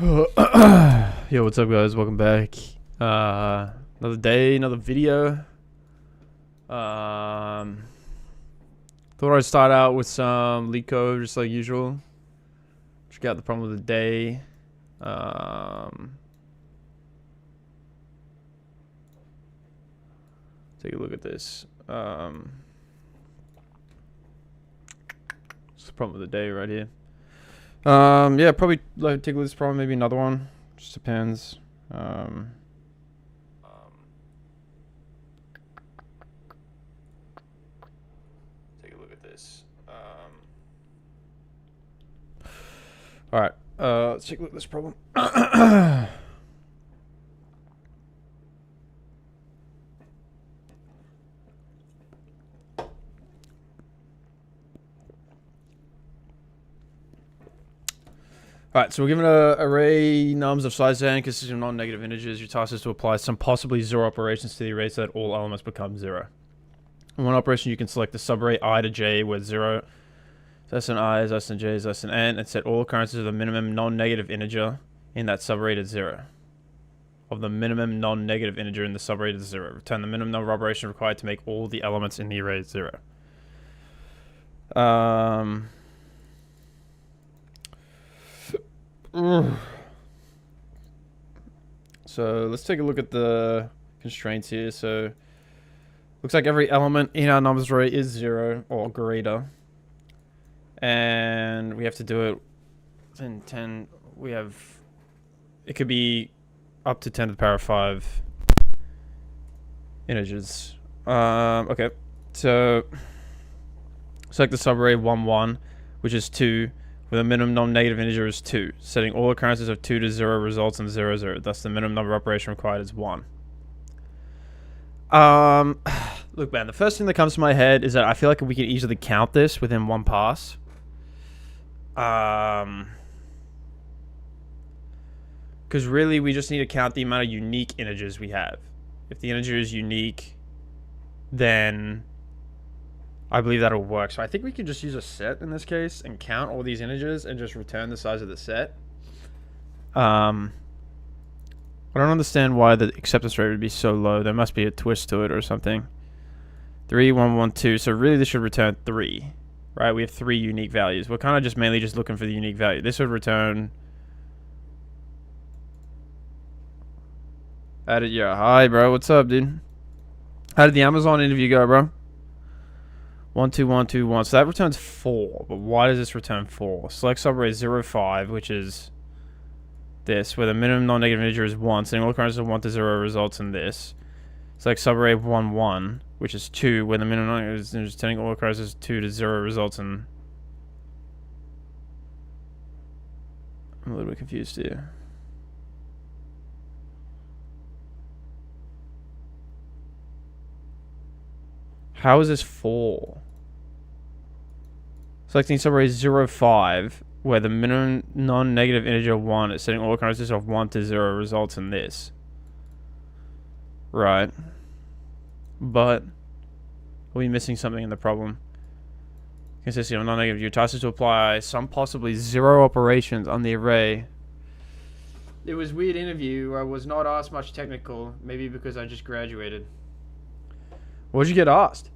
Yo, what's up, guys? Welcome back. Another day, another video. Thought I'd start out with some leak code, just like usual. Check out the problem of the day. Take a look at this. It's the problem of the day right here. Yeah, probably like take a look at this problem, maybe another one. Just depends. Take a look at this. All right. Let's take a look at this problem. Alright, so we're given an array nums of size n consisting of non-negative integers. Your task is to apply some possibly zero operations to the array so that all elements become zero. In one operation, you can select the subarray I to j where 0 is less than I is less than j is less than n and set all occurrences of the minimum non-negative integer in that subarray to 0. Of the minimum non-negative integer in the subarray to 0. Return the minimum number of operations required to make all the elements in the array 0. So let's take a look at the constraints here. So looks like every element in our numbers array is 0 or greater, and we have to do it in 10. We have, it could be up to 10 to the power of 5 integers. Okay, so select the subarray 1 1, which is 2, where the minimum non-negative integer is 2. Setting all occurrences of 2 to 0 results in 0 0. Thus the minimum number of operation required is 1. Look, man, the first thing that comes to my head is that I feel like we can easily count this within one pass. Because really we just need to count the amount of unique integers we have. If the integer is unique, then I believe that'll work. So I think we can just use a set in this case and count all these integers and just return the size of the set. I don't understand why the acceptance rate would be so low. There must be a twist to it or something. 3, 1, 1, 2. So really this should return 3, right? We have 3 unique values. We're kind of just mainly just looking for the unique value. This would return... Yeah, hi, bro. What's up, dude? How did the Amazon interview go, bro? 1 2 1 2 1. So that returns 4. But why does this return 4? Select subarray 0 5, which is this, where the minimum non-negative integer is 1. Setting all occurrences of 1 to 0 results in this. Select subarray 1 1, which is 2, where the minimum non-negative integer is setting all occurrences 2 to 0 results in... I'm a little bit confused here. How is this 4? Selecting subarray 0 5, where the minimum non-negative integer 1 is setting all occurrences of 1 to 0 results in this. Right. But are we missing something in the problem? Consisting of non-negative, your task is to apply some possibly 0 operations on the array. It was a weird interview. I was not asked much technical, maybe because I just graduated. What did you get asked?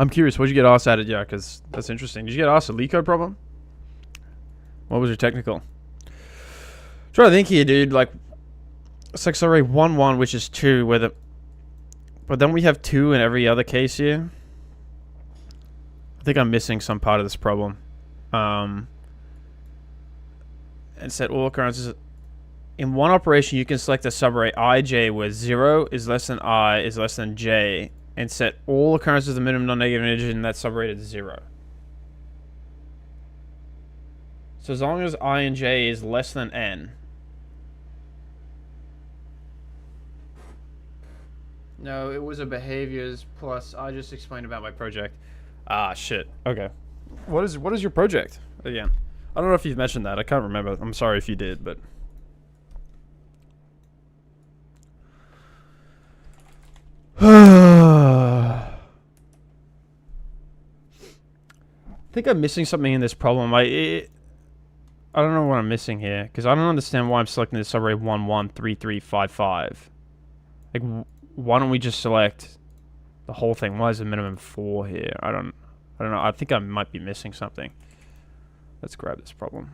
I'm curious, what did you get asked at it? Yeah, because that's interesting. Did you get asked a LeetCode problem? What was your technical? Try to think here, dude. Like, it's like subarray 1 1, which is 2, where the... But then we have 2 in every other case here. I think I'm missing some part of this problem. And set all occurrences... In one operation, you can select a subarray ij where 0 is less than I is less than j, and set all occurrences of the minimum non-negative integer in that subarray to 0. So as long as I and j is less than n. No, it was a behaviors plus I just explained about my project. Ah, shit. Okay. What is your project again? I don't know if you've mentioned that. I can't remember. I'm sorry if you did, but... I think I'm missing something in this problem. I don't know what I'm missing here, because I don't understand why I'm selecting this subarray 113355. Like, why don't we just select the whole thing? Why is the minimum 4 here? I don't know. I think I might be missing something. Let's grab this problem.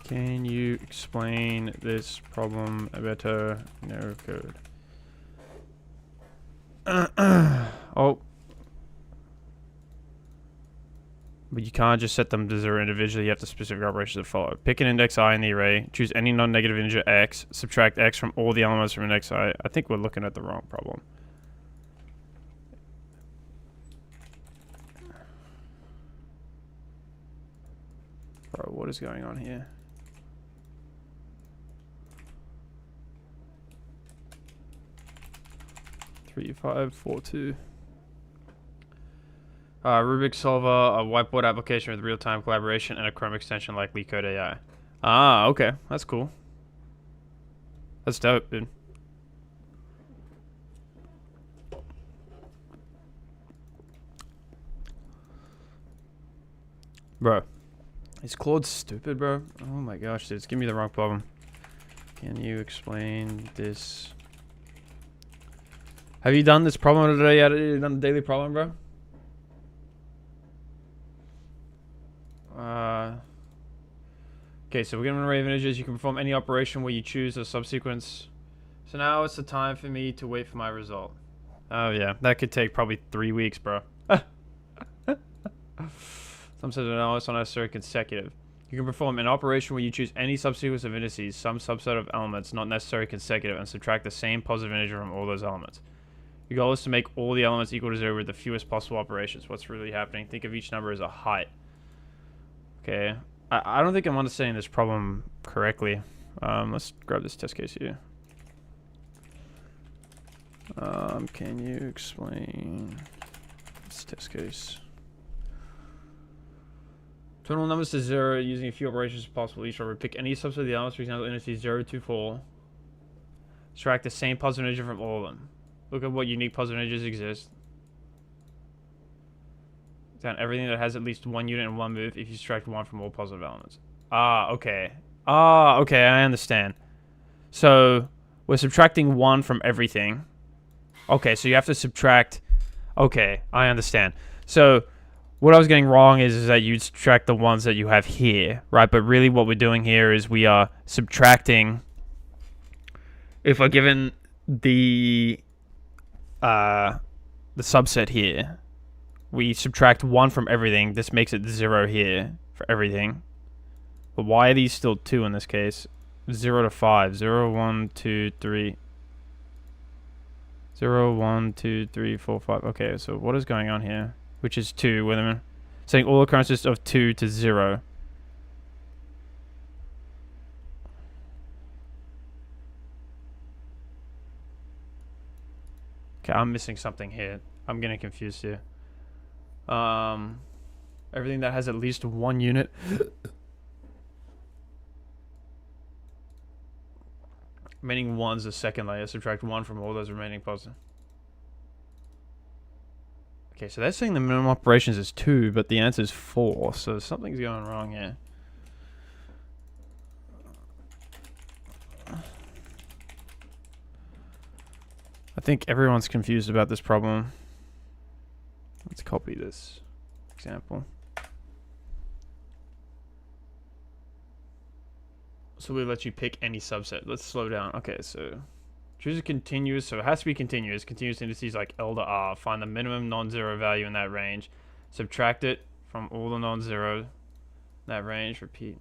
Can you explain this problem better? No code. Oh. But you can't just set them to 0 individually. You have to specific operations to follow. Pick an index I in the array. Choose any non-negative integer x. Subtract x from all the elements from index I. I think we're looking at the wrong problem. Bro, what is going on here? Three, 5, 4, 2. Rubik solver, a whiteboard application with real-time collaboration, and a Chrome extension like Leetcoding AI. Ah, okay. That's cool. That's dope, dude. Bro. Is Claude stupid, bro? Oh my gosh, dude. It's giving me the wrong problem. Can you explain this? Have you done this problem today? Have you done the daily problem, bro? Okay, so we're given an array of integers. You can perform any operation where you choose a subsequence. So now it's the time for me to wait for my result. Oh yeah, that could take probably 3 weeks, bro. Some set of analysis not necessarily consecutive. You can perform an operation where you choose any subsequence of indices, some subset of elements, not necessarily consecutive, and subtract the same positive integer from all those elements. Your goal is to make all the elements equal to 0 with the fewest possible operations. What's really happening? Think of each number as a height. Okay. I don't think I'm understanding this problem correctly. Let's grab this test case here. Can you explain this test case? Total numbers to 0 using a few operations as possible. Each over. Pick any subset of the elements, for example, indices 0, 2, 4. Subtract the same positive integer from all of them. Look at what unique positive integers exist. Down everything that has at least one unit and one move if you subtract 1 from all positive elements. Ah, okay. Ah, okay, I understand. So, we're subtracting 1 from everything. Okay, so you have to subtract... Okay, I understand. So, what I was getting wrong is that you'd subtract the ones that you have here, right? But really what we're doing here is we are subtracting... If we're given the subset here... We subtract 1 from everything. This makes it 0 here for everything. But why are these still 2 in this case? 0 to 5. 0, 1, 2, 3. 0, 1, 2, 3, 4, 5. Okay, so what is going on here? Which is 2. Wait a minute. Saying all occurrences of 2 to 0. Okay, I'm missing something here. I'm getting confused here. Everything that has at least 1 unit. Remaining 1's the second layer. Subtract 1 from all those remaining positive. Okay, so they're saying the minimum operations is 2, but the answer is 4. So something's going wrong here. I think everyone's confused about this problem. Let's copy this example. So we let you pick any subset. Let's slow down. Okay, so choose a continuous. So it has to be continuous. Continuous indices like L to R. Find the minimum non-zero value in that range. Subtract it from all the non-zero in that range. Repeat.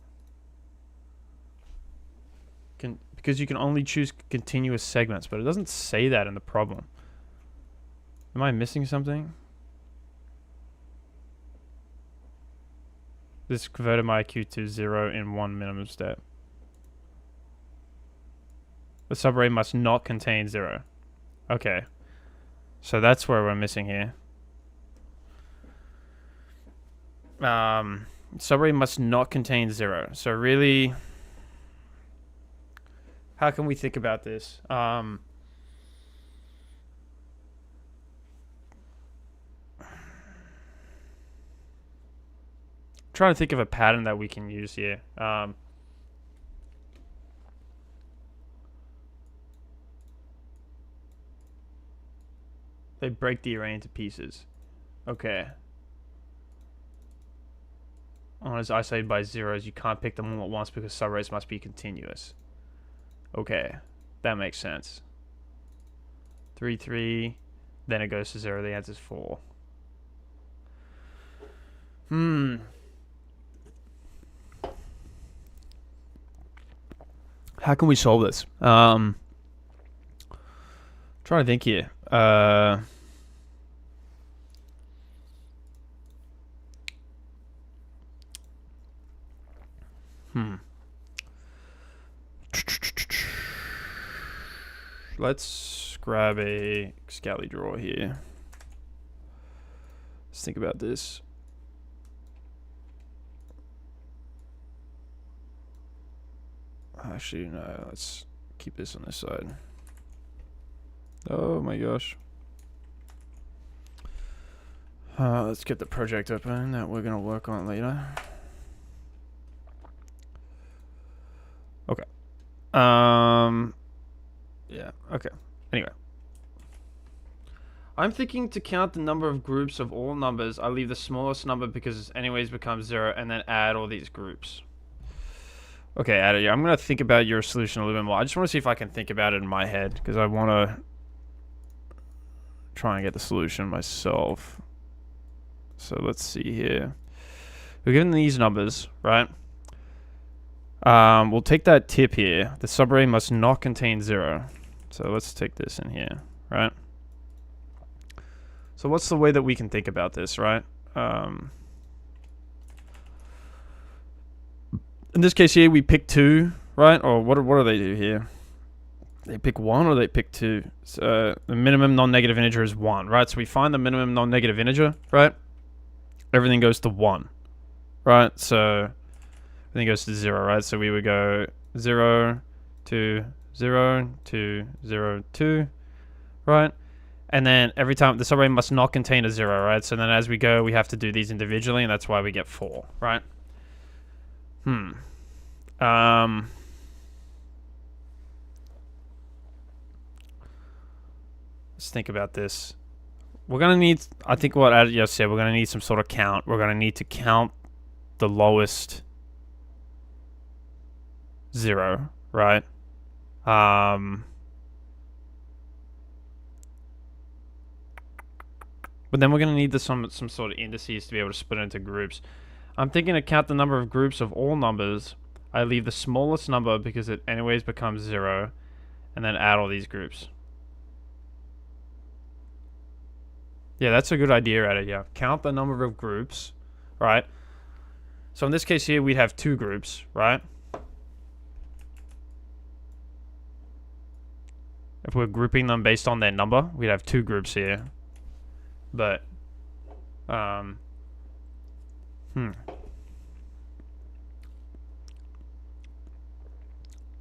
Because you can only choose continuous segments, but it doesn't say that in the problem. Am I missing something? This converted my IQ to 0 in 1 minimum step. The subarray must not contain 0. Okay. So that's where we're missing here. Subarray must not contain 0. So really... How can we think about this? Trying to think of a pattern that we can use here. They break the array into pieces. Okay. Unless isolated by zeros, you can't pick them all at once because subarrays must be continuous. Okay, that makes sense. 3, 3, then it goes to 0. The answer is 4. How can we solve this? Trying to think here. Let's grab a Scally drawer here. Let's think about this. Actually, no, let's keep this on this side. Oh my gosh. Let's get the project open that we're going to work on later. Okay. Yeah, okay. Anyway. I'm thinking to count the number of groups of all numbers. I leave the smallest number because it anyways becomes 0 and then add all these groups. Okay, Adam, I'm going to think about your solution a little bit more. I just want to see if I can think about it in my head because I want to try and get the solution myself. So let's see here. We're given these numbers, right? We'll take that tip here. The subarray must not contain 0. So let's take this in here, right? So what's the way that we can think about this, right? In this case here, we pick 2, right? Or what do they do here? They pick 1 or they pick 2. So the minimum non-negative integer is 1, right? So we find the minimum non-negative integer, right? Everything goes to 1, right? So everything goes to 0, right? So we would go 0 to 0 to 0 2, right? And then every time the subarray must not contain a 0, right? So then as we go, we have to do these individually, and that's why we get 4, right? Let's think about this. We're going to need, I think what Ad just said, we're going to need some sort of count. We're going to need to count the lowest 0, right? But then we're going to need some sort of indices to be able to split it into groups. I'm thinking to count the number of groups of all numbers. I leave the smallest number because it anyways becomes 0, and then add all these groups. Yeah, that's a good idea, Edit. Yeah, count the number of groups, right? So in this case here, we'd have 2 groups, right? If we're grouping them based on their number, we'd have 2 groups here. But,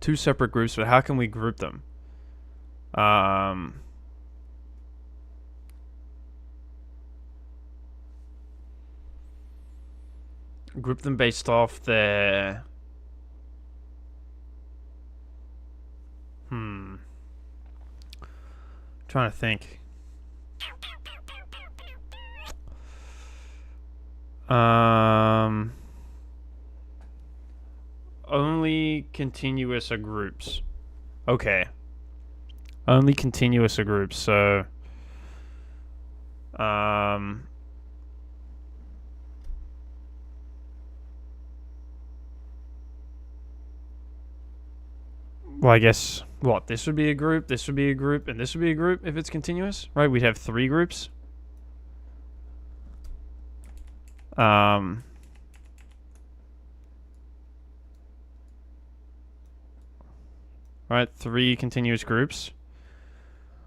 2 separate groups, but how can we group them? Group them based off their... Trying to think. Only continuous are groups. Okay. Only continuous are groups, so... well, I guess... What? This would be a group, this would be a group, and this would be a group if it's continuous, right? We'd have 3 groups. Right, 3 continuous groups.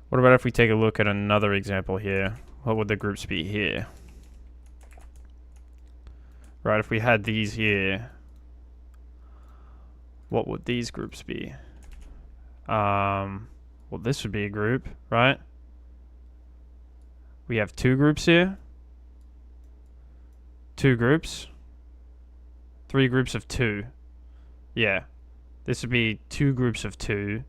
What about if we take a look at another example here? What would the groups be here? Right, if we had these here, what would these groups be? Well, this would be a group, right? We have 2 groups here. 2 groups. 3 groups of 2. Yeah. This would be 2 groups of 2.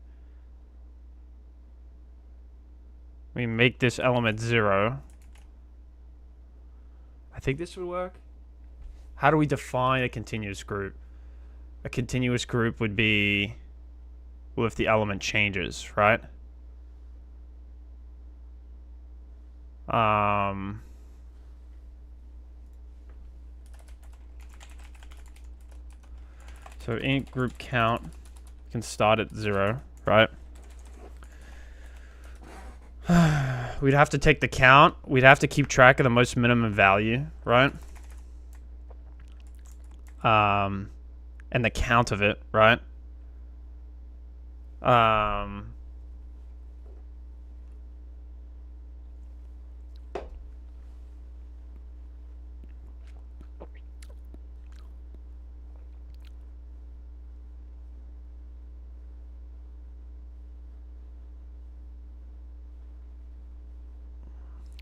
We make this element 0. I think this would work. How do we define a continuous group? A continuous group would be, well, if the element changes, right? So int group count can start at 0, right? We'd have to take the count. We'd have to keep track of the most minimum value, right? And the count of it, right?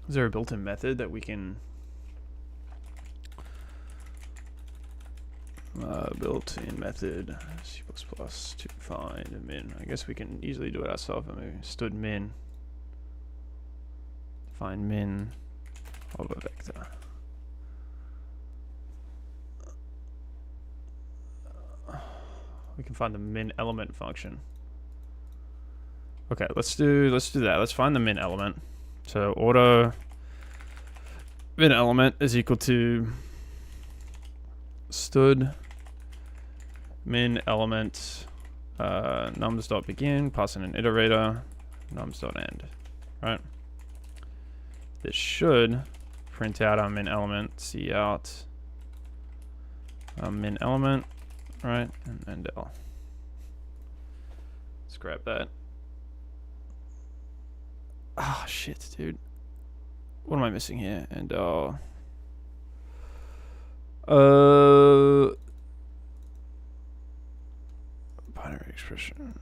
Is there a built-in method that we can built-in method C++ to find a min? I guess we can easily do it ourselves. I mean, stood min, find min of a vector. We can find the min element function. Okay, let's do that. Let's find the min element. So auto min element is equal to stood min element nums.begin, pass in an iterator, nums.end, right? This should print out our min element, see out min element, right? And end L. Let's grab that. Ah, shit, dude. What am I missing here? And binary expression.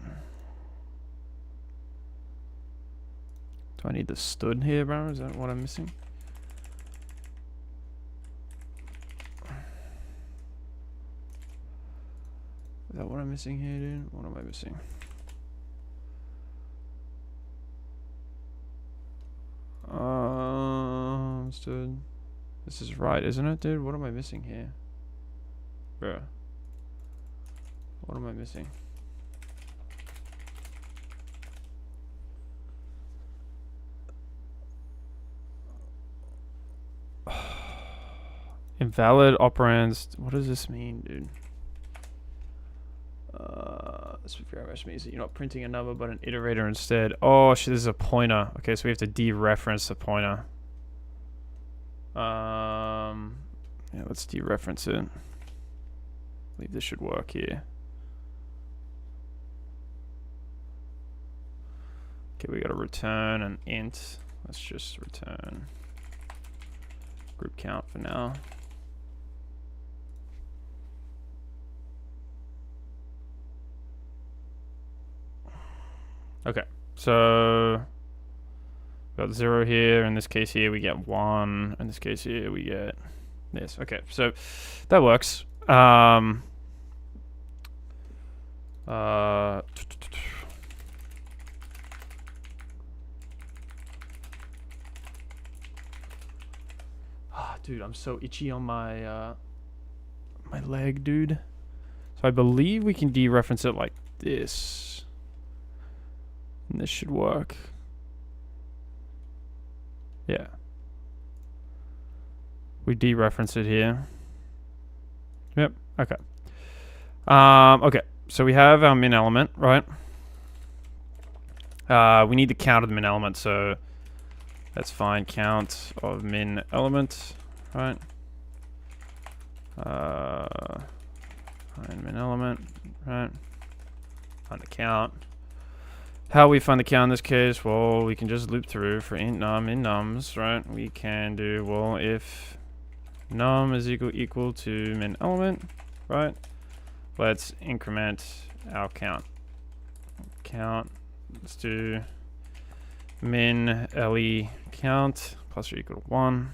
Do I need the stood here, bro? Is that what I'm missing? Is that what I'm missing here, dude? What am I missing? Stood. This is right, isn't it, dude? What am I missing here? Bruh. What am I missing? Invalid operands. What does this mean, dude? Let's figure out what this means. You're not printing a number, but an iterator instead. Oh, shit, this is a pointer. Okay, so we have to dereference the pointer. Yeah, let's dereference it. I believe this should work here. Okay, we gotta return an int. Let's just return group count for now. Okay, so got 0 here. In this case here, we get 1. In this case here, we get this. Okay, so that works. Dude, I'm so itchy on my my leg, dude. So I believe we can dereference it like this. And this should work. Yeah. We dereference it here. Yep. Okay. Okay. So we have our min element, right? We need the count of the min element, so let's find count of min element, right? Find min element, right? Find the count. How we find the count in this case? Well, we can just loop through for int num in nums, right? We can do, well, if num is equal to min element, right? Let's increment our count. count. Let's do min le count plus or equal to 1.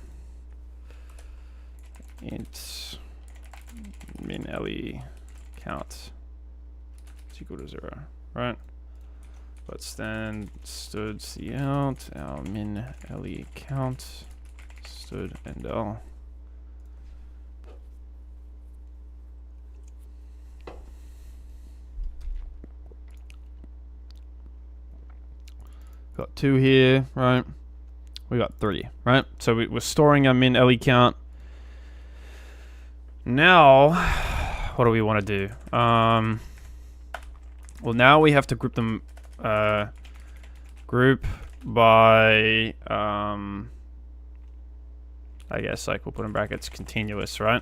Int min le count is equal to 0, right? Let's then stood cout our min le count stood and l. Got 2 here, right? We got 3, right? So we're storing our min le count. Now, what do we want to do? Well, now we have to group them. Group by. I guess like we'll put in brackets continuous, right?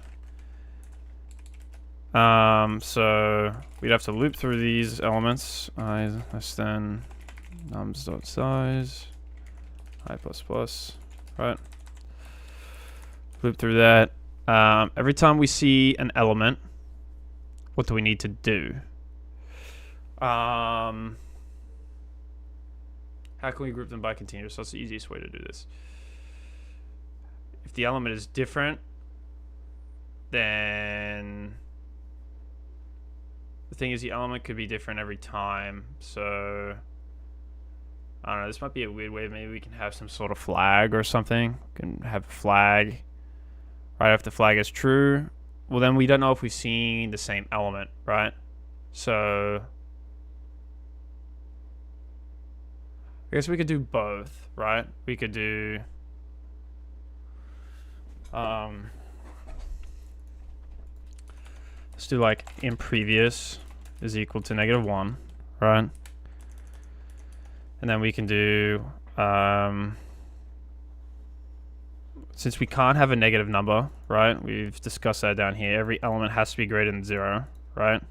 So we'd have to loop through these elements. I less than nums.size I plus plus, right? Loop through that. Every time we see an element, what do we need to do? How can we group them by continuous? That's the easiest way to do this. If the element is different, then the thing is the element could be different every time. So I don't know, this might be a weird way. Maybe we can have some sort of flag or something. We can have a flag right after the flag is true. Well, then we don't know if we've seen the same element, right? So I guess we could do both, right? We could do let's do like in previous is equal to -1, right? And then we can do since we can't have a negative number, right? We've discussed that down here. Every element has to be greater than 0, right?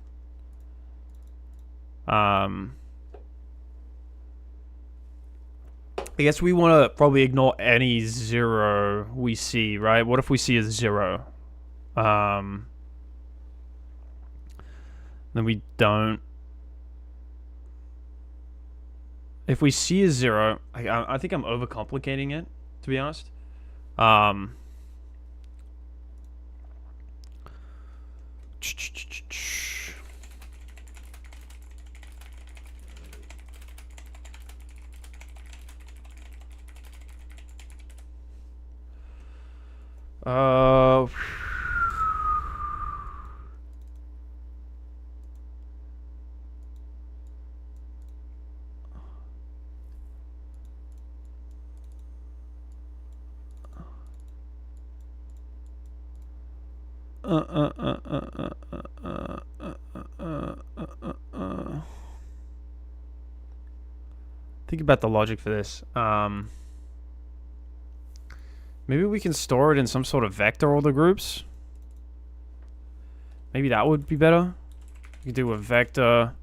I guess we want to probably ignore any 0 we see, right? What if we see a 0? Then we don't. If we see a 0, I think I'm overcomplicating it, to be honest. Think about the logic for this. Maybe we can store it in some sort of vector, all the groups. Maybe that would be better. We could do a vector.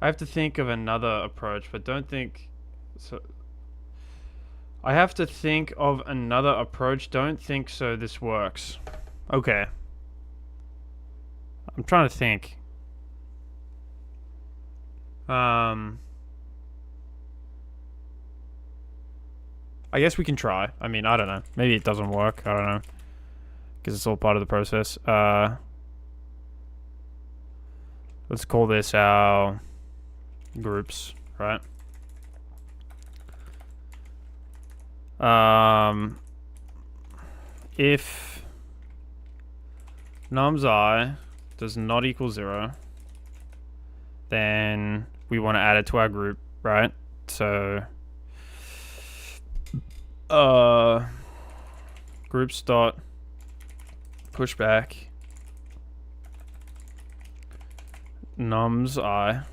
I have to think of another approach, but don't think so. I have to think of another approach. Don't think so this works. Okay. I'm trying to think. I guess we can try. I mean, I don't know. Maybe it doesn't work. I don't know. Because it's all part of the process. Let's call this our groups, right? If nums I does not equal 0, then we want to add it to our group, right? So groups dot pushback nums I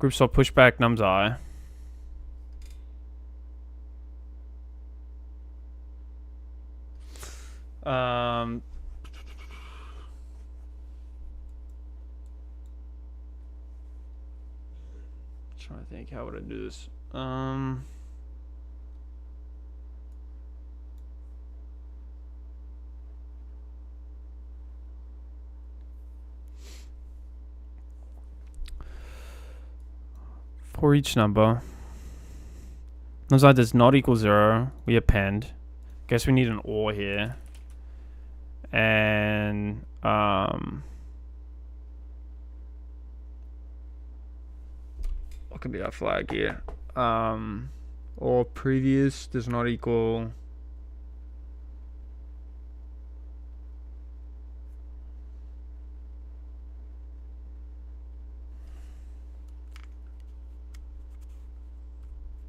groups dot pushback nums I trying to think, how would I do this? For each number, does not equal 0, we append. Guess we need an OR here. And what could be our flag here? Or previous does not equal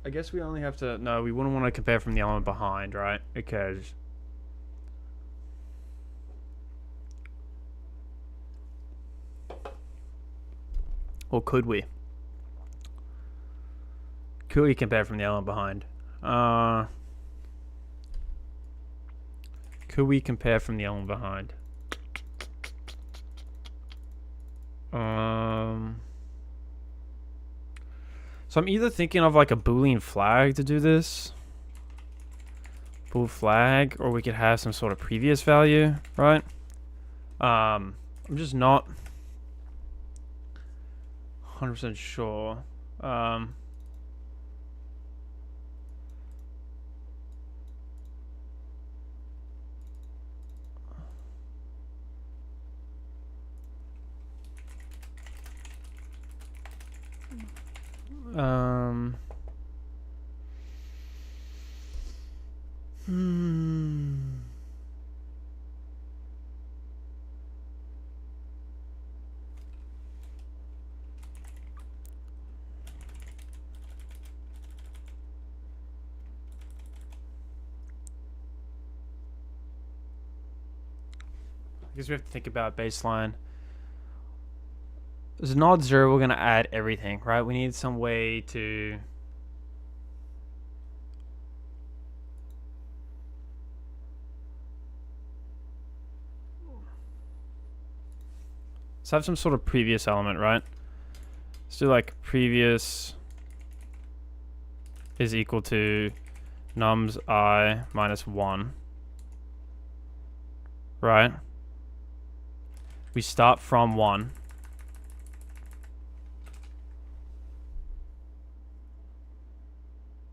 I guess we only have to, no, we wouldn't want to compare from the element behind, right? Because or could we? Could we compare from the element behind? Could we compare from the element behind? So I'm either thinking of like a Boolean flag to do this. Bool flag, or we could have some sort of previous value, right? I'm just not 100% sure. I guess we have to think about baseline. There's not 0, we're going to add everything, right? We need some way to... Let's have some sort of previous element, right? Let's do like previous is equal to nums I minus 1. Right? We start from 1.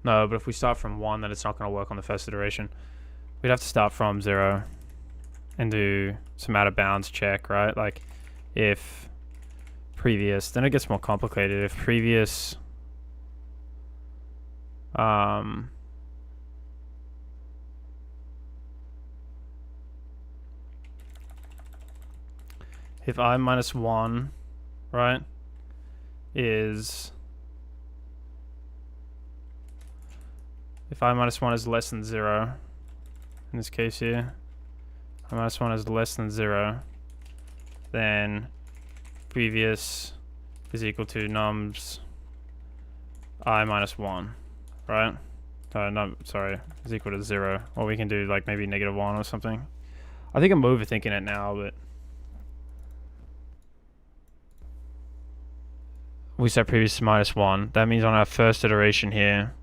No, but if we start from 1, then it's not going to work on the first iteration. We'd have to start from 0 and do some out of bounds check, right? Like if previous, then it gets more complicated. If previous if I minus 1, right, is... If I minus 1 is less than 0, in this case here, I minus 1 is less than 0, then previous is equal to nums I minus 1, right? No, sorry, is equal to 0. Or we can do like maybe negative 1 or something. I think I'm overthinking it now, but... We set previous to minus 1. That means on our first iteration here,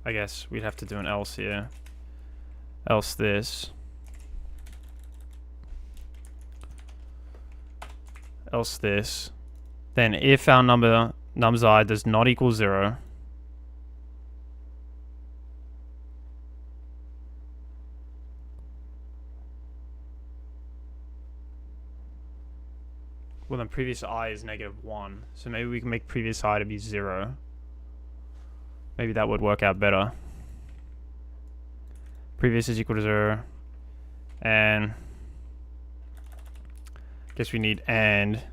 I guess we'd have to do an else here. Else this. Else this. Then if our number nums I does not equal 0, well then previous I is negative 1. So maybe we can make previous I to be 0. Maybe that would work out better. Previous is equal to 0. And I guess we need and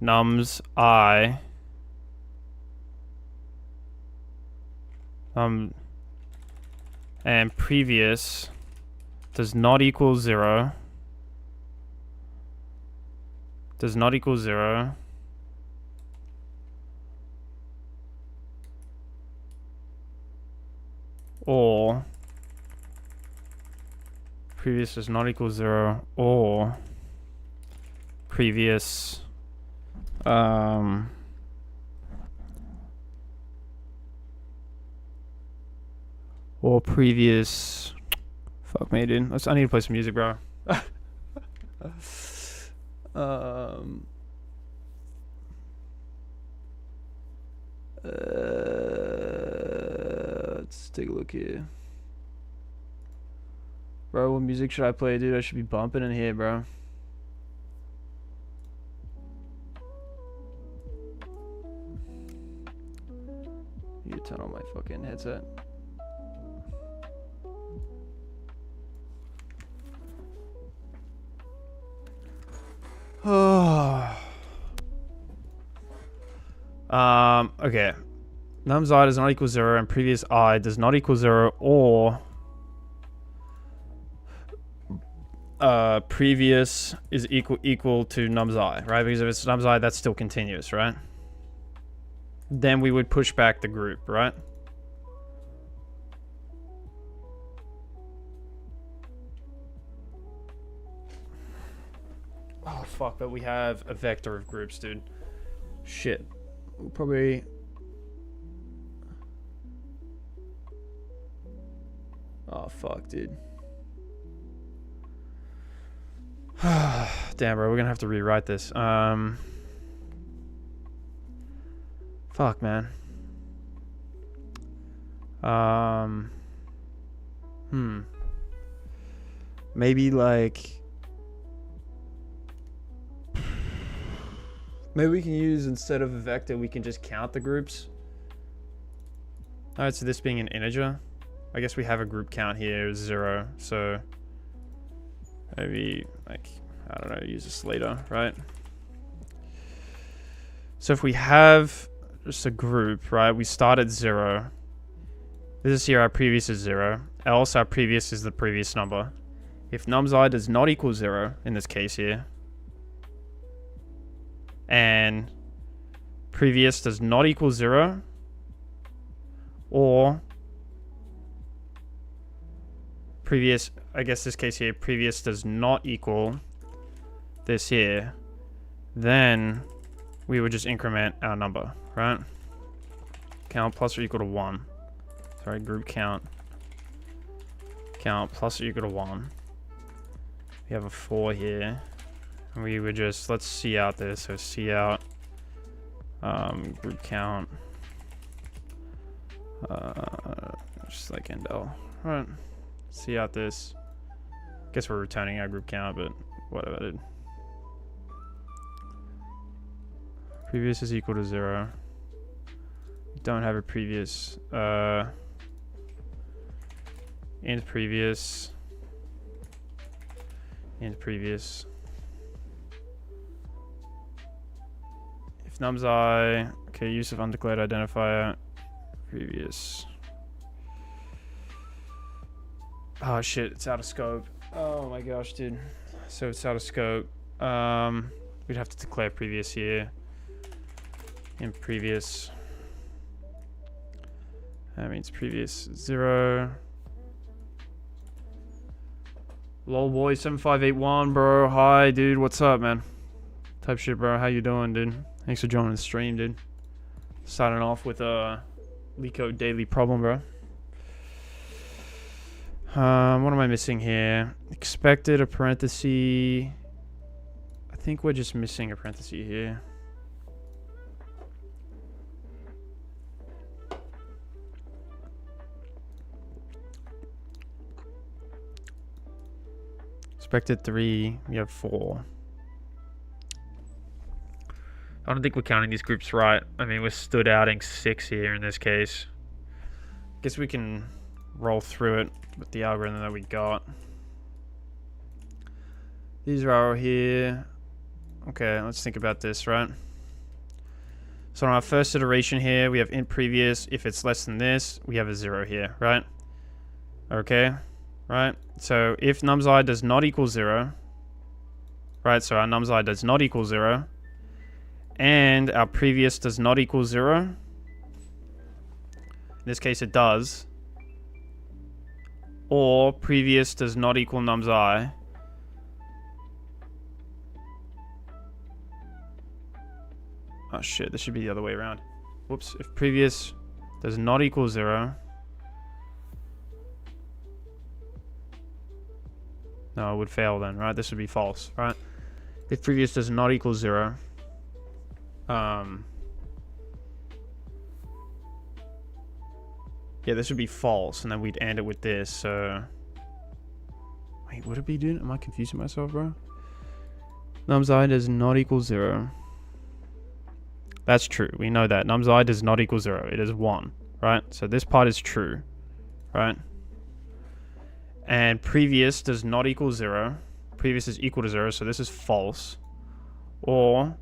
nums I and previous does not equal 0. Does not equal 0. Or previous does not equal 0, or previous Or previous. Fuck me, dude. I need to play some music, bro. Let's take a look here. Bro, what music should I play, dude? I should be bumping in here, bro. You turn on my fucking headset. Okay. Nums I does not equal 0 and previous I does not equal 0, or previous is equal to nums I, right? Because if it's nums I, that's still continuous, right? Then we would push back the group, right? Oh, fuck, but we have a vector of groups, dude. Shit. We'll probably... Oh, fuck, dude. Damn, bro, we're gonna have to rewrite this. Fuck, man. Maybe, like... Maybe we can use, instead of a vector, we can just count the groups. Alright, so this being an integer. I guess we have a group count here, 0. So maybe, like, I don't know, use a Slater, right? So if we have just a group, right, we start at 0. This is here, our previous is 0. Else our previous is the previous number. If nums I does not equal 0, in this case here, and previous does not equal 0, or previous, I guess this case here, previous does not equal this here, then we would just increment our number, right? Count plus or equal to 1. Sorry, group count. Count plus or equal to 1. We have a 4 here. And we would just, let's see out this. So see out group count. Just like endl. Alright. See out this. Guess we're returning our group count, but whatever, dude. Previous is equal to 0. Don't have a previous. Int previous. Int previous. If nums I, okay, use of undeclared identifier. Previous. Oh shit, it's out of scope. Oh my gosh, dude. So it's out of scope. We'd have to declare previous here. In previous. That means previous 0. Lol boy 7581, bro. Hi, dude. What's up, man? Type shit, bro. How you doing, dude? Thanks for joining the stream, dude. Starting off with a Leetcode daily problem, bro. What am I missing here? Expected a parenthesis. I think we're just missing a parenthesis here. Expected 3. We have 4. I don't think we're counting these groups right. I mean, we're stood outing 6 here in this case. Guess we can roll through it with the algorithm that we got. These are all here. Okay, let's think about this, right? So on our first iteration here, we have int previous. If it's less than this, we have a 0 here, right? Okay, right? So if nums I does not equal 0, right? So our nums I does not equal 0, and our previous does not equal 0. In this case, it does. Or previous does not equal nums I. Oh shit, this should be the other way around. Whoops. If previous does not equal 0. No, it would fail then, right? This would be false, right? If previous does not equal 0. Yeah, this would be false, and then we'd end it with this, so... Wait, would it be, dude? Am I confusing myself, bro? Num's I does not equal 0. That's true. We know that. Num's I does not equal 0. It is 1, right? So this part is true, right? And previous does not equal 0. Previous is equal to 0, so this is false. Or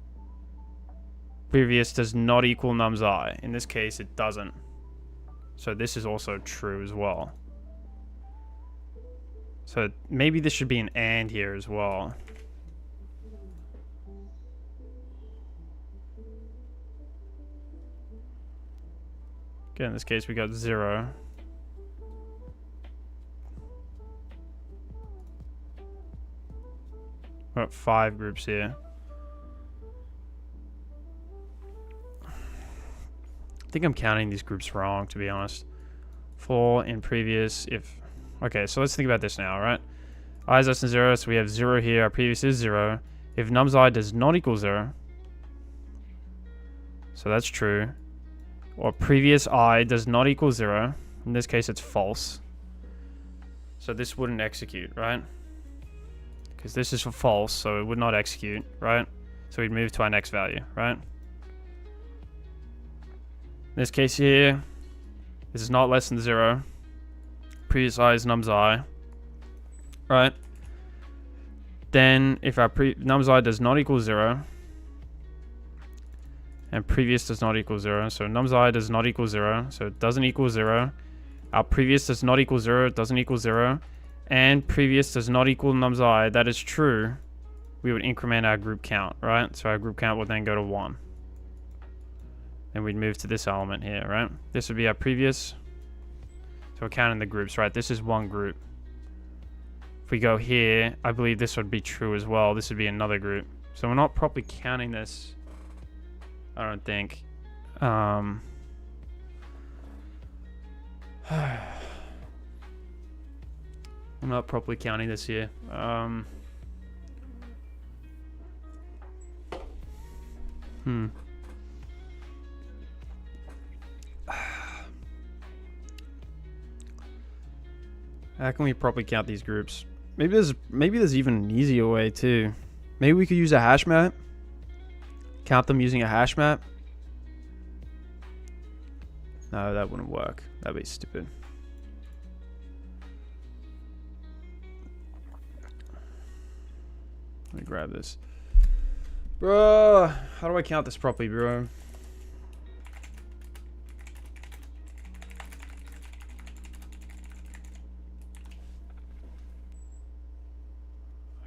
previous does not equal num's I. In this case, it doesn't. So this is also true as well. So maybe this should be an AND here as well. Okay, in this case we got 0. We've got 5 groups here. I think I'm counting these groups wrong, to be honest. 4 in previous, if... Okay, so let's think about this now, right? I is less than 0, so we have 0 here. Our previous is 0. If num's I does not equal 0, so that's true. Or previous I does not equal 0. In this case, it's false. So this wouldn't execute, right? Because this is for false, so it would not execute, right? So we'd move to our next value, right? In this case here, this is not less than 0. Previous I is num's I, right? Then if our num's I does not equal 0, and previous does not equal 0, so num's I does not equal 0, so it doesn't equal 0. Our previous does not equal 0, it doesn't equal 0, and previous does not equal num's I, that is true. We would increment our group count, right? So our group count would then go to 1. And we'd move to this element here, right? This would be our previous. So we're counting the groups, right? This is one group. If we go here, I believe this would be true as well. This would be another group. So we're not properly counting this, I don't think. I'm not properly counting this here. How can we properly count these groups? Maybe there's even an easier way too. Maybe we could use a hash map. Count them using a hash map. No, that wouldn't work. That'd be stupid. Let me grab this. Bro, how do I count this properly, bro?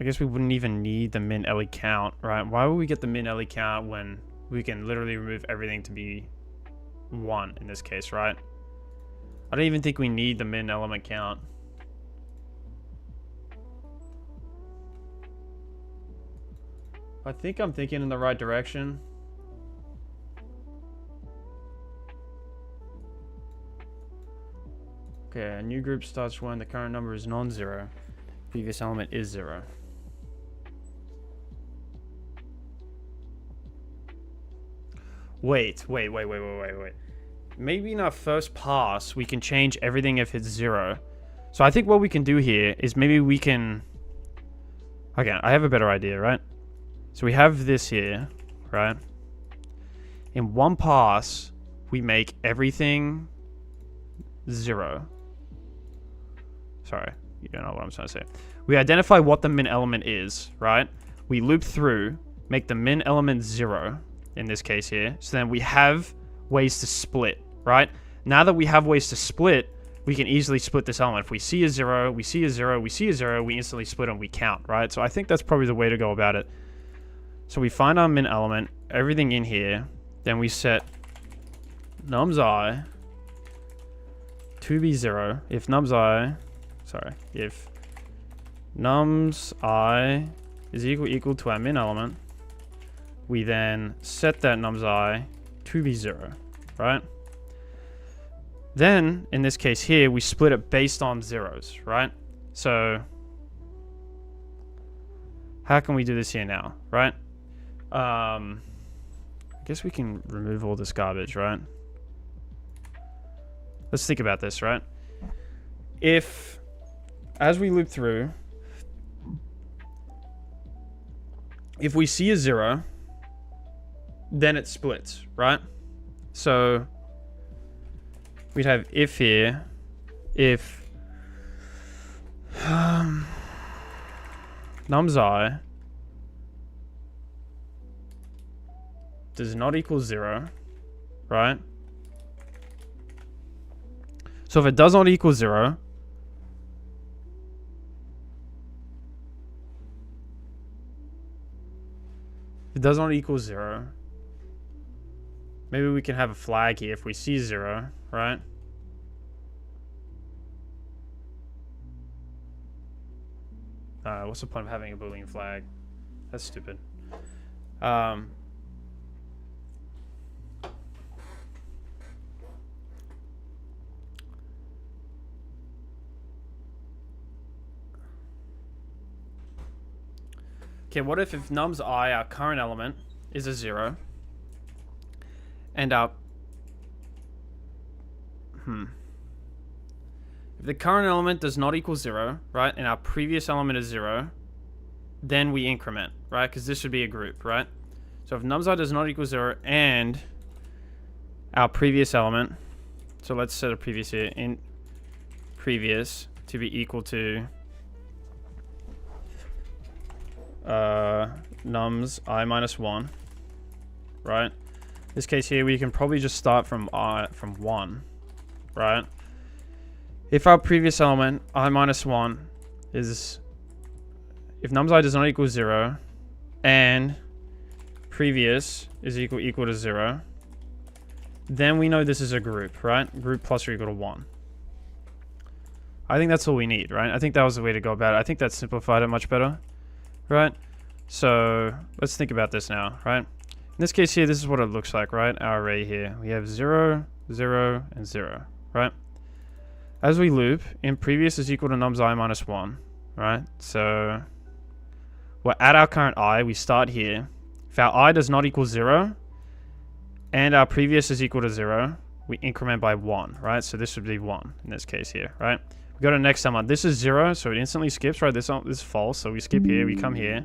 I guess we wouldn't even need the min LE count, right? Why would we get the min LE count when we can literally remove everything to be 1 in this case, right? I don't even think we need the min element count. I think I'm thinking in the right direction. Okay, a new group starts when the current number is non-zero. Previous element is 0. Wait. Maybe in our first pass, we can change everything if it's 0. So I think what we can do here is maybe we can... Okay, I have a better idea, right? So we have this here, right? In one pass, we make everything 0. Sorry, you don't know what I'm trying to say. We identify what the min element is, right? We loop through, make the min element 0. In this case here. So then we have ways to split, right? Now that we have ways to split, we can easily split this element. If we see a 0, we see a 0, we see a 0, we instantly split and we count, right? So I think that's probably the way to go about it. So we find our min element, everything in here, then we set num's I to be 0. If num's I is equal to our min element, we then set that num's I to be 0, right? Then, in this case here, we split it based on zeros, right? So, how can we do this here now, right? I guess we can remove all this garbage, right? Let's think about this, right? If, as we loop through, if we see a 0, then it splits, right? So we'd have if here, if num's I does not equal 0, right? So if it does not equal 0, if it does not equal 0, maybe we can have a flag here if we see 0, right? What's the point of having a Boolean flag? That's stupid. Okay, what if num's I, our current element, is a 0, and our if the current element does not equal 0, right, and our previous element is 0, then we increment, right? Because this should be a group, right? So if num's I does not equal 0 and our previous element, so let's set a previous here, in previous to be equal to num's I minus 1, right? This case here, we can probably just start from 1, right? If our previous element, I minus 1, is... If num's I does not equal 0, and previous is equal to 0, then we know this is a group, right? Group plus or equal to 1. I think that's all we need, right? I think that was the way to go about it. I think that simplified it much better, right? So let's think about this now, right? In this case here, this is what it looks like, right? Our array here. We have 0, 0, and 0, right? As we loop, in previous is equal to num's I minus 1, right? So we're at our current I. We start here. If our I does not equal 0, and our previous is equal to 0, we increment by 1, right? So this would be 1 in this case here, right? We go to the next element. This is 0, so it instantly skips, right? This is false, so we skip here. We come here.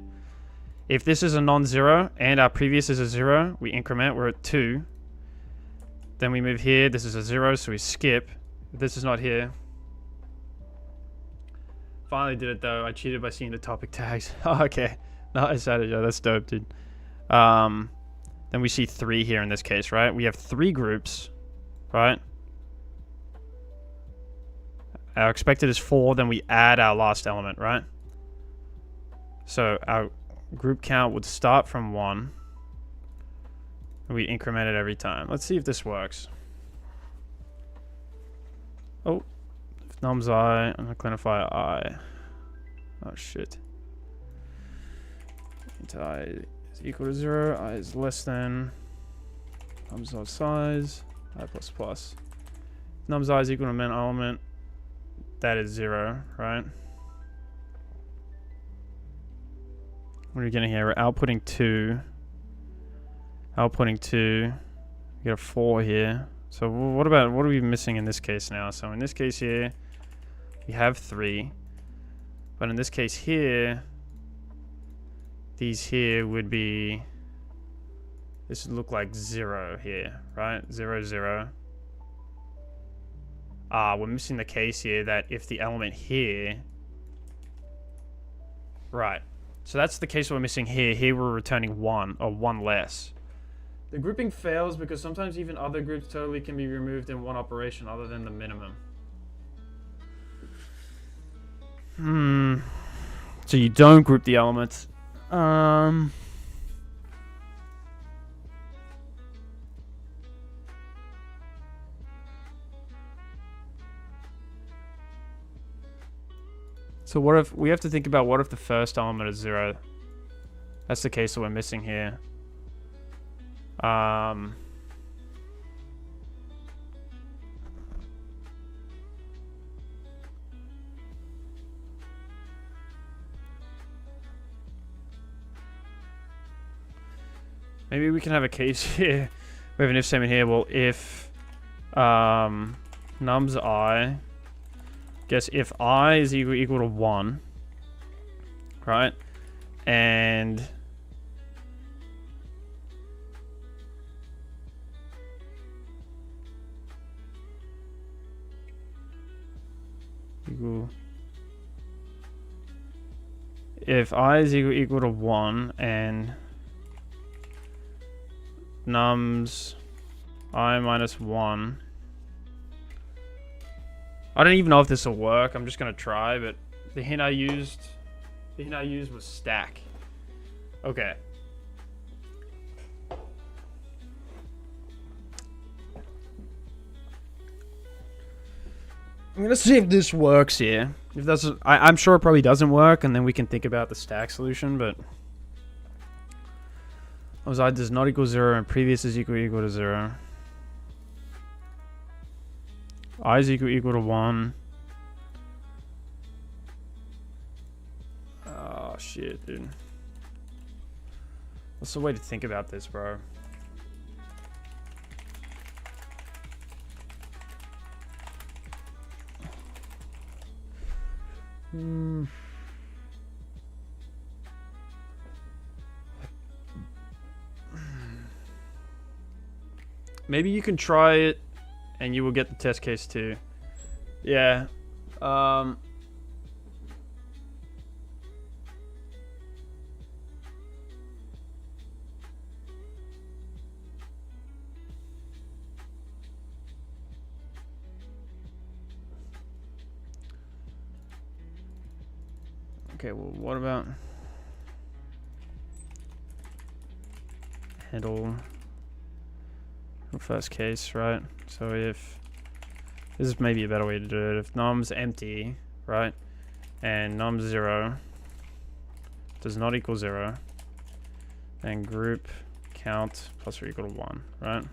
If this is a non-zero and our previous is a 0, we increment. We're at 2. Then we move here. This is a 0, so we skip. If this is not here. Finally did it, though. I cheated by seeing the topic tags. Oh, okay. Nice, Joe. That's dope, dude. Then we see 3 here in this case, right? We have 3 groups, right? Our expected is 4. Then we add our last element, right? So our group count would start from 1. And we increment it every time. Let's see if this works. Oh, if num's I, I'm gonna clarify I. Oh shit. Int I is equal to 0, I is less than num's of size, I plus plus. Num's I is equal to min element, that is 0, right? What are we getting here? We're outputting 2. Outputting 2. We get a 4 here. So what are we missing in this case now? So in this case here, we have 3. But in this case here, these here would be, this would look like 0 here, right? 0, 0. We're missing the case here that if the element here, right. So that's the case we're missing here. Here we're returning 1 or 1 less. The grouping fails because sometimes even other groups totally can be removed in one operation other than the minimum. So you don't group the elements. So what if we have to think about what if the first element is 0? That's the case that we're missing here. Maybe we can have a case here. We have an if statement here. Well, if nums I, guess if I is equal to 1, right? And if I is equal to 1 and nums I minus 1. I don't even know if this will work. I'm just gonna try, but the hint I used was stack. Okay. I'm gonna see if this works here. If that's, I'm sure it probably doesn't work, and then we can think about the stack solution. But I does not equal 0 and previous is equal to 0. I is equal to 1. Oh shit, dude. What's the way to think about this, bro? Maybe you can try it and you will get the test case too. Yeah. Okay, well, what about handle first case, right? So if this is maybe a better way to do it, if num's empty, right, and num 0 does not equal 0, then group count plus or equal to 1, right?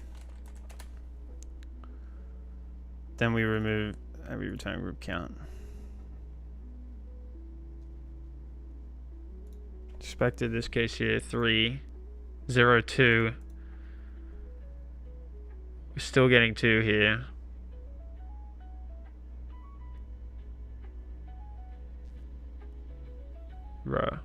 Then we remove and we return group count. Expected this case here 3 0 2. We're still getting 2 here. Bro.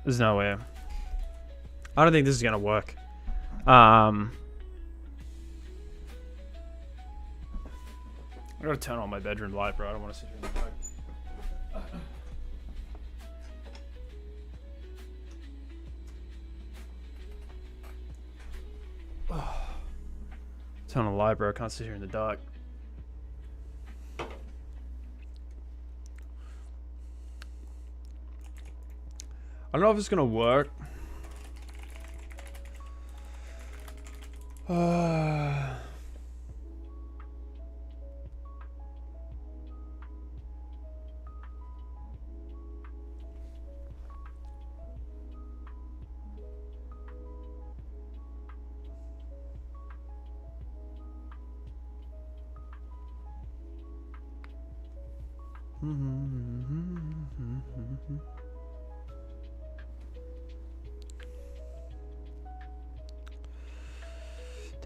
There's no way. I don't think this is gonna work. I gotta turn on my bedroom light, bro. I don't want to sit here in the dark. Turn on the light, bro. I can't sit here in the dark. I don't know if it's gonna work.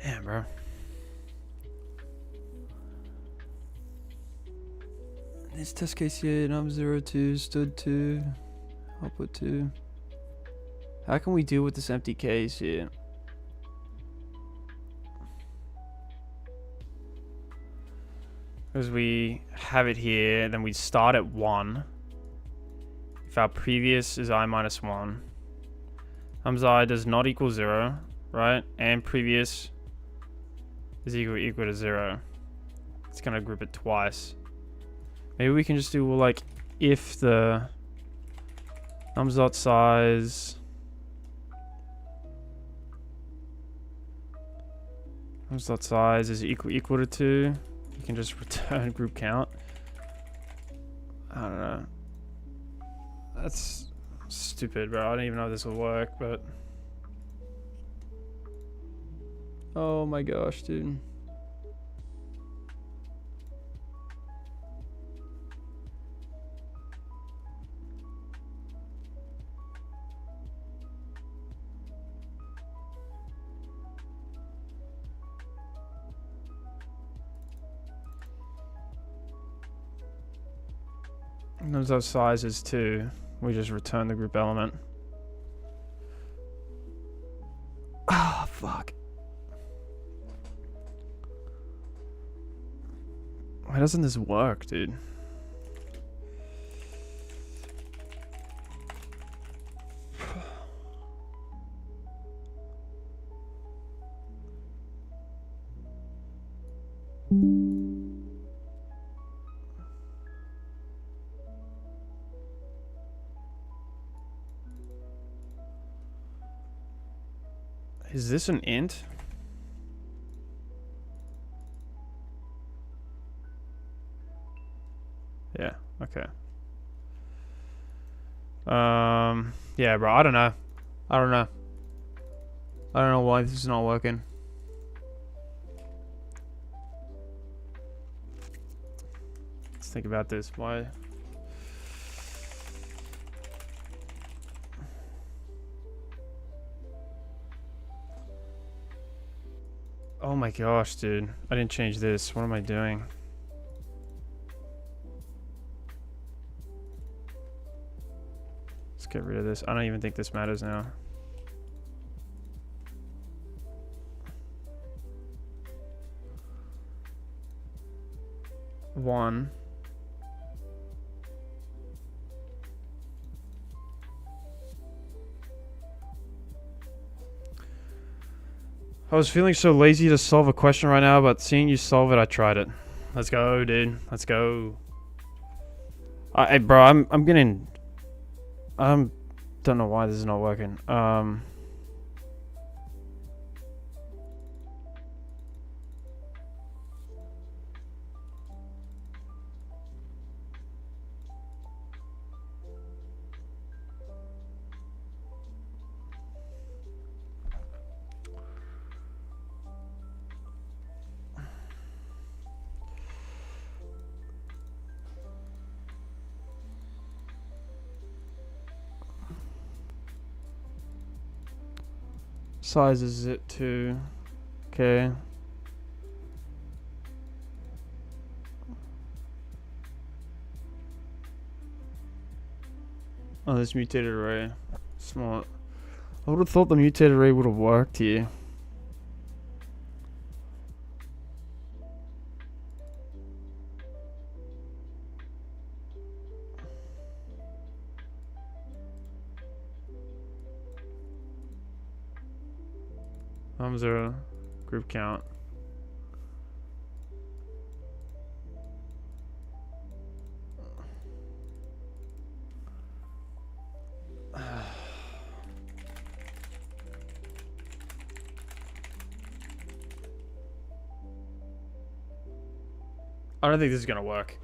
Damn, bro. This test case here, num 0 2 stood 2, output 2. How can we deal with this empty case here? Because we have it here, then we start at 1. If our previous is I minus 1, nums I does not equal 0, right? And previous is equal to 0. It's gonna group it twice. Maybe we can just do, well, like, if the nums dot size is equal to 2, You can just return group count. I don't know. That's stupid, bro. I don't even know if this will work, but... Oh my gosh, dude. And there's those sizes too. We just return the group element. Ah, fuck. Why doesn't this work, dude? Is this an int? Yeah, okay. Yeah, bro, I don't know. I don't know. I don't know why this is not working. Let's think about this. Why? Oh my gosh, dude. I didn't change this. What am I doing? Let's get rid of this. I don't even think this matters now. One. I was feeling so lazy to solve a question right now, but seeing you solve it, I tried it. Let's go, dude. Let's go. Hey, bro, I'm getting... don't know why this is not working. Size is it to... Okay. Oh, this mutated array. Smart. I would have thought the mutated array would have worked here. Zero group count. I don't think this is gonna work.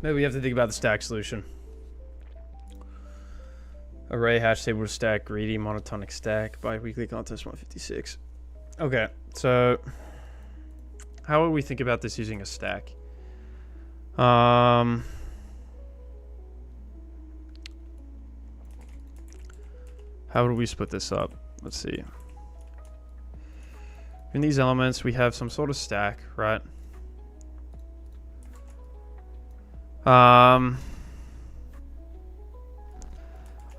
Maybe we have to think about the stack solution. Array hash table to stack, greedy, monotonic stack, bi-weekly contest 156. Okay, so how would we think about this using a stack? How would we split this up? Let's see. In these elements, we have some sort of stack, right?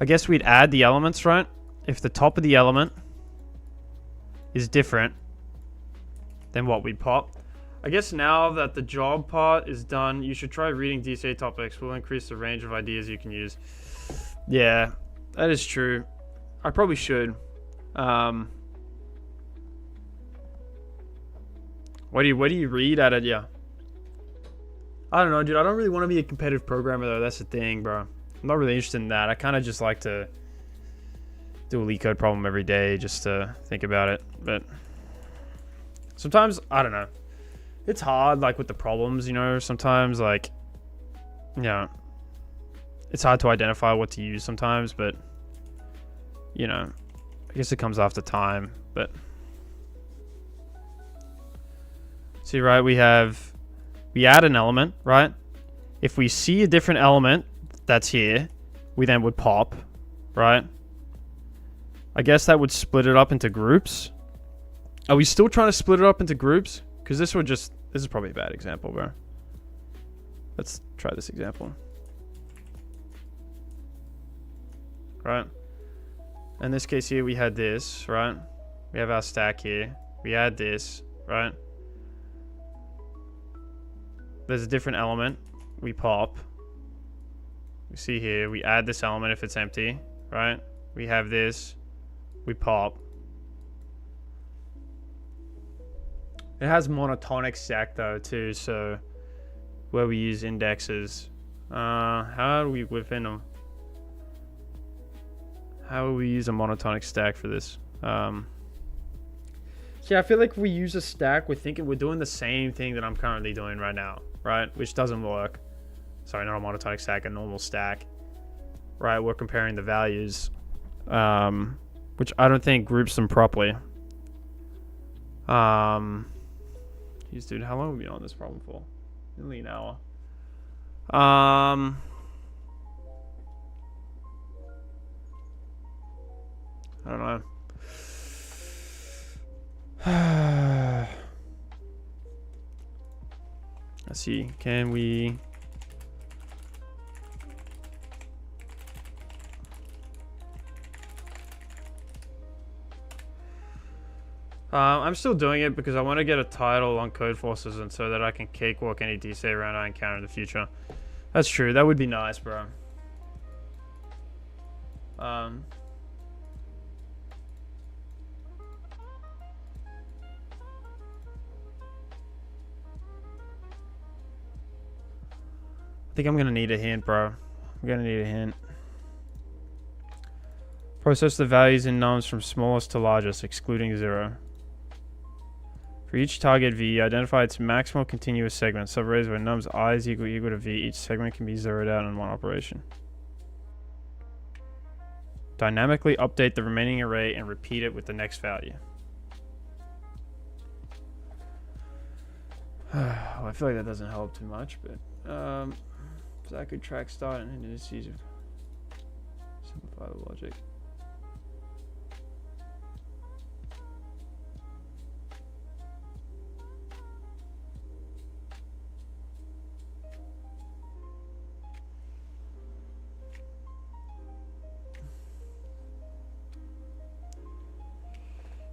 I guess we'd add the elements, right? If the top of the element is different than what we pop. I guess now that the job part is done, you should try reading DCA topics. Will increase the range of ideas you can use. Yeah, that is true. I probably should. What do you read at it? Yeah. I don't know, dude. I don't really want to be a competitive programmer, though. That's the thing, bro. I'm not really interested in that. I kind of just like to do a LeetCode problem every day just to think about it. But sometimes, I don't know. It's hard, like, with the problems, you know? Sometimes, like, yeah, it's hard to identify what to use sometimes, but, you know, I guess it comes after time, but... See, right, we add an element, right? If we see a different element that's here, we then would pop, right? I guess that would split it up into groups. Are we still trying to split it up into groups? Because this is probably a bad example, bro. Let's try this example. Right? In this case here, we had this, right? We have our stack here. We add this, right? There's a different element. We pop. We see here, we add this element if it's empty, right? We have this. We pop. It has monotonic stack though too, so where we use indexes. How do we within them? How will we use a monotonic stack for this? See, I feel like if we use a stack, we're doing the same thing that I'm currently doing right now, right? Which doesn't work. Sorry, not a monotonic stack, a normal stack. Right, we're comparing the values, which I don't think groups them properly. Jeez, dude, how long have we been on this problem for? Nearly an hour. I don't know. Let's see. Can we... I'm still doing it because I want to get a title on Code Forces and so that I can cakewalk any DC round I encounter in the future. That's true. That would be nice, bro. I think I'm gonna need a hint, bro. I'm gonna need a hint. Process the values in nums from smallest to largest, excluding 0. For each target V, identify its maximal continuous segment. Subarrays where nums I is equal to V. Each segment can be zeroed out in one operation. Dynamically update the remaining array and repeat it with the next value. Well, I feel like that doesn't help too much, but so I could track start and indices. Simplify the logic.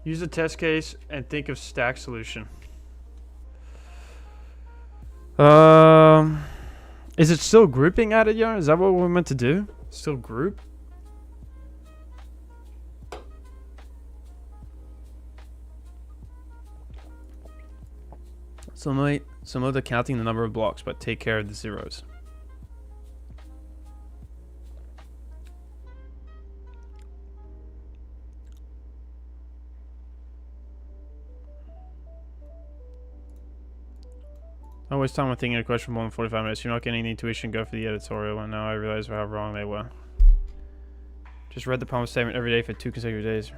Use a test case and think of stack solution. Is it still grouping added, yo? Is that what we're meant to do? Still group? Similar to counting the number of blocks, but take care of the zeros. I waste time on thinking a question for more than 45 minutes. You're not getting any intuition, go for the editorial, and now I realize how wrong they were. Just read the problem statement every day for 2 consecutive days.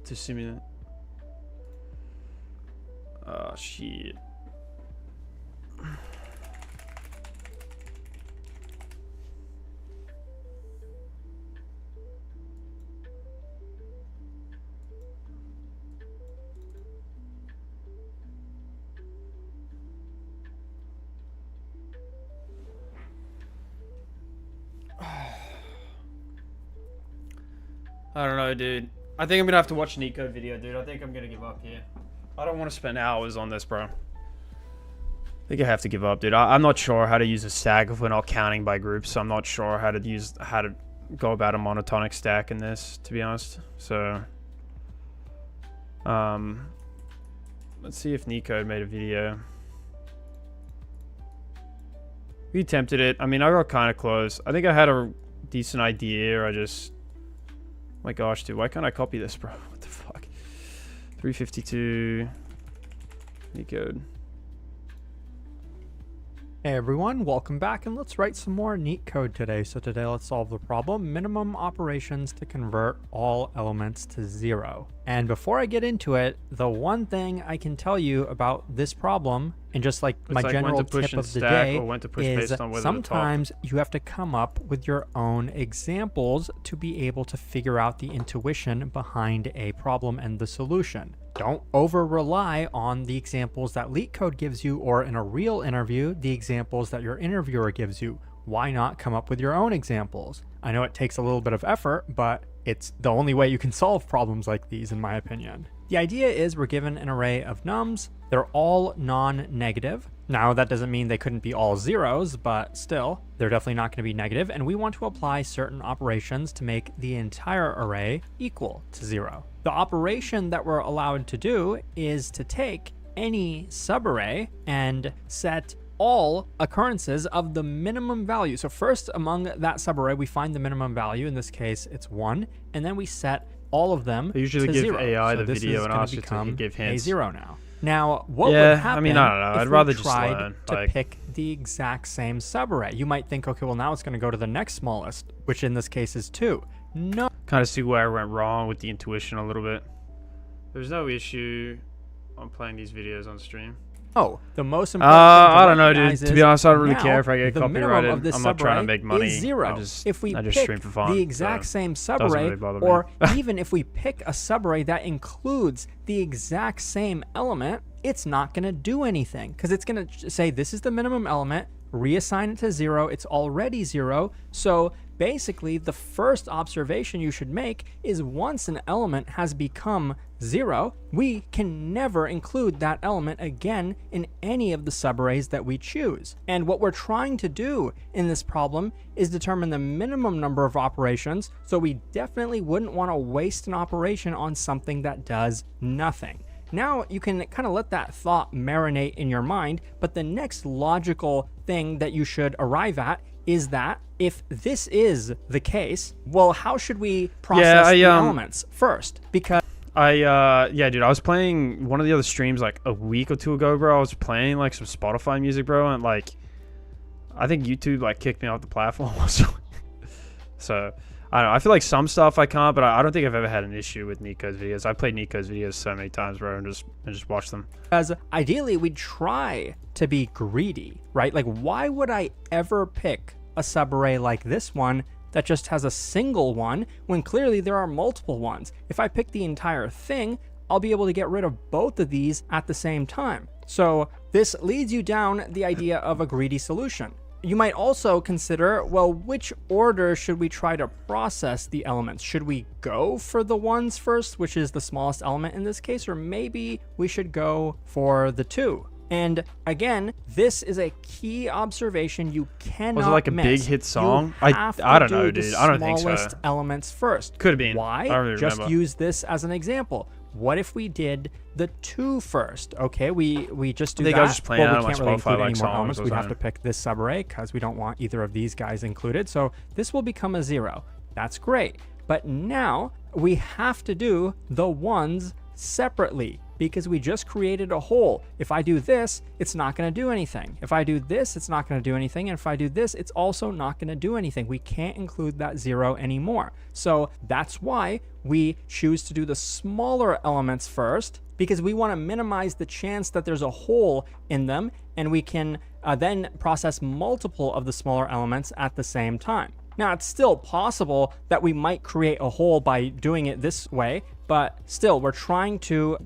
To simulate. Oh, shit. I don't know, dude. I think I'm gonna have to watch an Leetcode video, dude. I think I'm gonna give up here. I don't want to spend hours on this, bro. I think I have to give up, dude. I'm not sure how to use a stack if we're not counting by groups. So I'm not sure how to go about a monotonic stack in this, to be honest. So, Let's see if Leetcode made a video. We attempted it. I mean, I got kind of close. I think I had a decent idea. I just... Oh my gosh, dude. Why can't I copy this, bro? What the fuck? 352. Leetcode. Hey everyone, welcome back, and let's write some more neat code today. So today let's solve the problem, minimum operations to convert all elements to 0. And before I get into it, the one thing I can tell you about this problem, and just like my general tip of the day, is sometimes you have to come up with your own examples to be able to figure out the intuition behind a problem and the solution. Don't over rely on the examples that Leetcode gives you, or in a real interview, the examples that your interviewer gives you. Why not come up with your own examples? I know it takes a little bit of effort, but it's the only way you can solve problems like these, in my opinion. The idea is we're given an array of nums. They're all non-negative. Now, that doesn't mean they couldn't be all zeros, but still, they're definitely not going to be negative, and we want to apply certain operations to make the entire array equal to 0. The operation that we're allowed to do is to take any subarray and set all occurrences of the minimum value. So first, among that subarray, we find the minimum value. In this case, it's 1, and then we set all of them I usually to give 0. AI so the video and ask it to give hints. A 0 now. Now, what would happen I mean, I don't know. I'd rather just learn. to pick the exact same subarray? You might think, okay, well, now it's going to go to the next smallest, which in this case is 2. No. Kind of see where I went wrong with the intuition a little bit. There's no issue on playing these videos on stream. Oh, the most important thing I don't know, dude. To be honest, I don't really care if I get copyrighted. I'm not trying to make money. Is 0. If we pick stream for fun, the exact same subarray, really or even if we pick a subarray that includes the exact same element, it's not going to do anything, because it's going to say this is the minimum element, reassign it to 0. It's already 0. So basically, the first observation you should make is once an element has become 0, we can never include that element again in any of the subarrays that we choose. And what we're trying to do in this problem is determine the minimum number of operations, so we definitely wouldn't want to waste an operation on something that does nothing. Now you can kind of let that thought marinate in your mind, but the next logical thing that you should arrive at is that if this is the case, well, how should we process the elements first? Because yeah, dude, I was playing one of the other streams like a week or two ago, bro. I was playing like some Spotify music, bro, and like I think YouTube like kicked me off the platform. So I don't know. I feel like some stuff I can't, but I don't think I've ever had an issue with Leetcode's videos. I played Leetcode's videos so many times, bro, and just watch them. As ideally, we'd try to be greedy, right? Like, why would I ever pick a subarray like this one that just has a single one when clearly there are multiple ones? If I pick the entire thing, I'll be able to get rid of both of these at the same time. So this leads you down the idea of a greedy solution. You might also consider, well, which order should we try to process the elements? Should we go for the 1s first, which is the smallest element in this case, or maybe we should go for the 2? And again, this is a key observation you cannot miss. Was it like a big hit song? I don't know, dude. I don't think so. Smallest elements first. Could have been. Why? I don't really Just remember. use this as an example. What if we did the 2 first? Okay, we just do that. I was just playing well, we out can't on really Spotify include like any more songs. elements. We'd have to pick this subarray because we don't want either of these guys included. So this will become a 0. That's great. But now we have to do the 1s separately, because we just created a hole. If I do this, it's not going to do anything. If I do this, it's not going to do anything. And if I do this, it's also not going to do anything. We can't include that 0 anymore. So that's why we choose to do the smaller elements first, because we want to minimize the chance that there's a hole in them, and we can then process multiple of the smaller elements at the same time. Now, it's still possible that we might create a hole by doing it this way, but still, we're trying to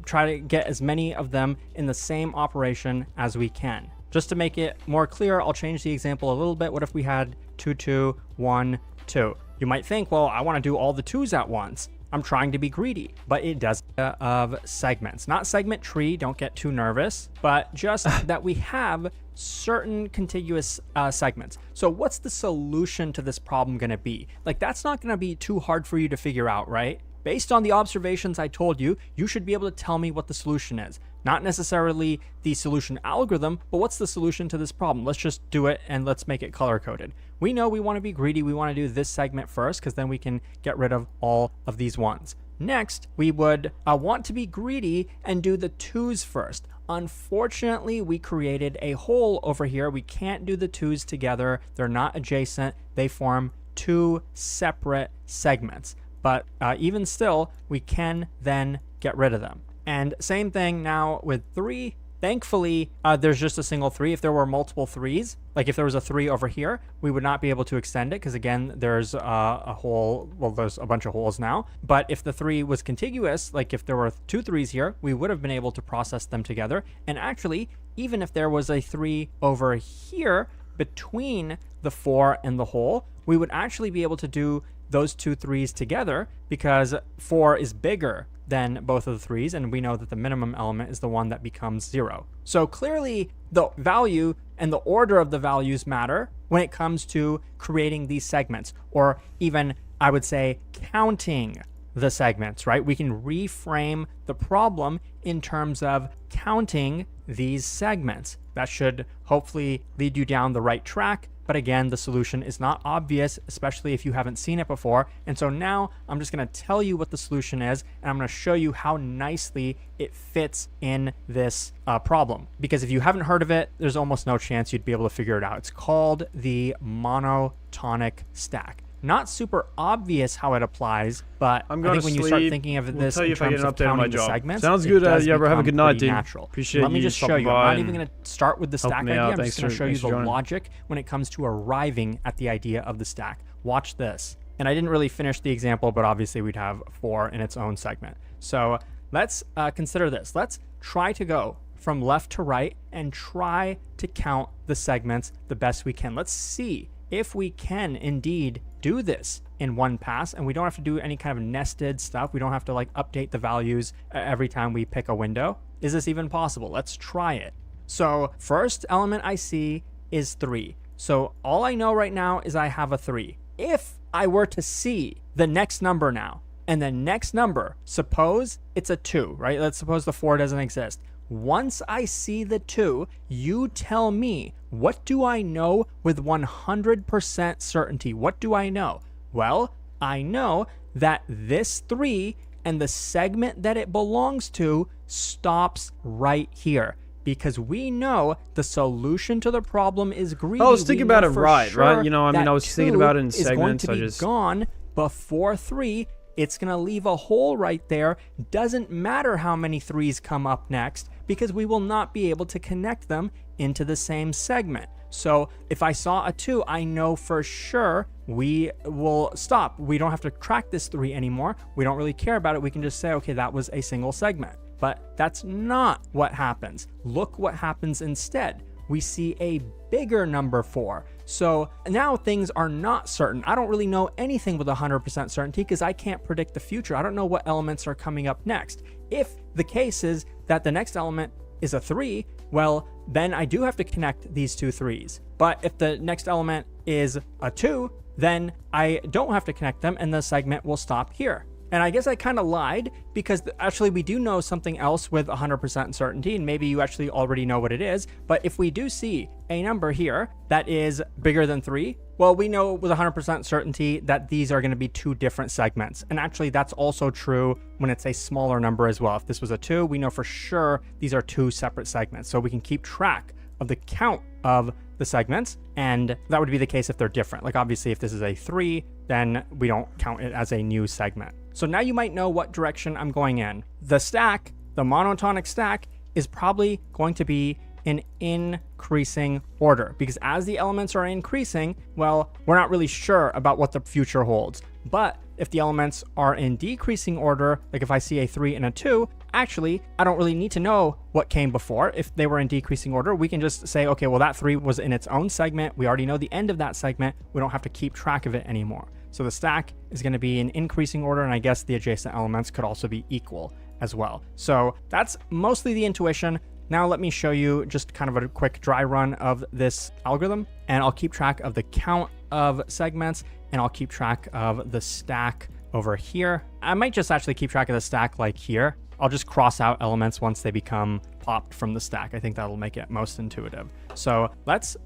get as many of them in the same operation as we can. Just to make it more clear, I'll change the example a little bit. What if we had 2, 2, 1, 2? You might think, well, I want to do all the 2s at once. I'm trying to be greedy, but it does of segments, not segment tree. Don't get too nervous, but just that we have certain contiguous segments. So what's the solution to this problem going to be? Like, that's not going to be too hard for you to figure out, right? Based on the observations I told you, you should be able to tell me what the solution is. Not necessarily the solution algorithm, but what's the solution to this problem? Let's just do it and let's make it color coded. We know we want to be greedy. We want to do this segment first because then we can get rid of all of these ones. Next, we would want to be greedy and do the 2s first. Unfortunately, we created a hole over here. We can't do the 2s together. They're not adjacent. They form 2 separate segments. But even still, we can then get rid of them. And same thing now with 3. Thankfully, there's just a single 3. If there were multiple 3s, like if there was a 3 over here, we would not be able to extend it because, again, there's a hole. Well, there's a bunch of holes now. But if the 3 was contiguous, like if there were 2 3s here, we would have been able to process them together. And actually, even if there was a 3 over here between the 4 and the hole, we would actually be able to do those 2 3s together because 4 is bigger than both of the 3s, and we know that the minimum element is the one that becomes 0. So clearly the value and the order of the values matter when it comes to creating these segments, or even, I would say, counting the segments, right? We can reframe the problem in terms of counting these segments. That should hopefully lead you down the right track. But again, the solution is not obvious, especially if you haven't seen it before. And so now I'm just going to tell you what the solution is, and I'm going to show you how nicely it fits in this problem. Because if you haven't heard of it, there's almost no chance you'd be able to figure it out. It's called the monotonic stack. Not super obvious how it applies, but I think when you start thinking of this in terms of counting the segments, sounds good. Yeah, bro, have a good night, dude. Natural. Appreciate Let me just show you. I'm not even going to start with the stack idea. out. I'm Thanks just going to show you the joining. logic when it comes to arriving at the idea of the stack. Watch this. And I didn't really finish the example, but obviously we'd have 4 in its own segment. So let's consider this. Let's try to go from left to right and try to count the segments the best we can. Let's see if we can indeed do this in one pass, and we don't have to do any kind of nested stuff. We don't have to like update the values every time we pick a window. Is this even possible? Let's try it. So first element I see is 3. So all I know right now is I have a 3. If I were to see the next number now, and the next number, suppose it's a 2, right? Let's suppose the 4 doesn't exist. Once I see the 2, you tell me, what do I know with 100% certainty? What do I know? Well, I know that this 3 and the segment that it belongs to stops right here. Because we know the solution to the problem is greedy. I was thinking about it right? You know, I mean, I was thinking about it in segments. It's going to be gone before 3. It's going to leave a hole right there. Doesn't matter how many 3s come up next because we will not be able to connect them into the same segment. So if I saw a 2, I know for sure we will stop. We don't have to track this 3 anymore. We don't really care about it. We can just say, okay, that was a single segment. But that's not what happens. Look what happens instead. We see a bigger number 4. So now things are not certain. I don't really know anything with 100% certainty because I can't predict the future. I don't know what elements are coming up next. If the case is that the next element is a 3, well, then I do have to connect these 2 3s. But if the next element is a 2, then I don't have to connect them and the segment will stop here. And I guess I kind of lied because actually we do know something else with 100% certainty, and maybe you actually already know what it is. But if we do see a number here that is bigger than 3, well, we know with 100% certainty that these are going to be 2 different segments. And actually that's also true when it's a smaller number as well. If this was a 2, we know for sure these are 2 separate segments. So we can keep track of the count of the segments, and that would be the case if they're different. Like obviously if this is a 3, then we don't count it as a new segment. So now you might know what direction I'm going in. The stack, the monotonic stack, is probably going to be in increasing order because as the elements are increasing, well, we're not really sure about what the future holds. But if the elements are in decreasing order, like if I see a 3 and a 2, actually, I don't really need to know what came before. If they were in decreasing order, we can just say, okay, well, that 3 was in its own segment. We already know the end of that segment. We don't have to keep track of it anymore. So the stack is going to be in increasing order, and I guess the adjacent elements could also be equal as well. So that's mostly the intuition. Now let me show you just kind of a quick dry run of this algorithm, and I'll keep track of the count of segments, and I'll keep track of the stack over here. I might just actually keep track of the stack like here. I'll just cross out elements once they become popped from the stack. I think that'll make it most intuitive. So let's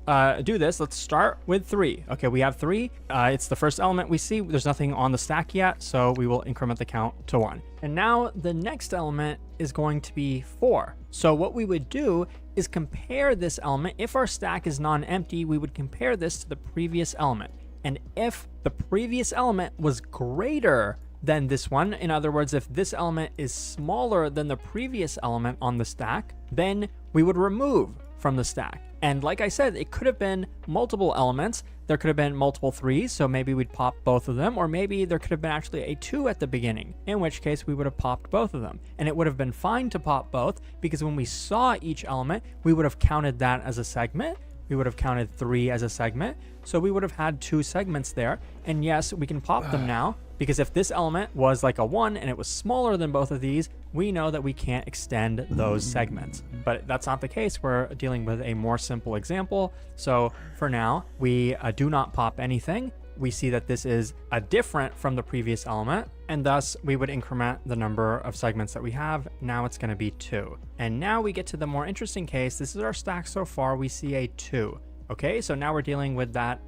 do this. Let's start with 3. Okay, we have 3. It's the first element we see. There's nothing on the stack yet, so we will increment the count to 1. And now the next element is going to be 4. So what we would do is compare this element. If our stack is non-empty, we would compare this to the previous element. And if the previous element was greater than this one, in other words, if this element is smaller than the previous element on the stack, then we would remove from the stack. And like I said, it could have been multiple elements. There could have been multiple 3s, so maybe we'd pop both of them, or maybe there could have been actually a 2 at the beginning, in which case we would have popped both of them. And it would have been fine to pop both, because when we saw each element, we would have counted that as a segment. We would have counted 3 as a segment. So we would have had 2 segments there. And yes, we can pop them now, because if this element was like a 1 and it was smaller than both of these, we know that we can't extend those segments. But that's not the case. We're dealing with a more simple example. So for now, we do not pop anything. We see that this is different from the previous element, and thus we would increment the number of segments that we have. Now it's going to be 2. And now we get to the more interesting case. This is our stack so far. We see a 2. Okay, so now we're dealing with that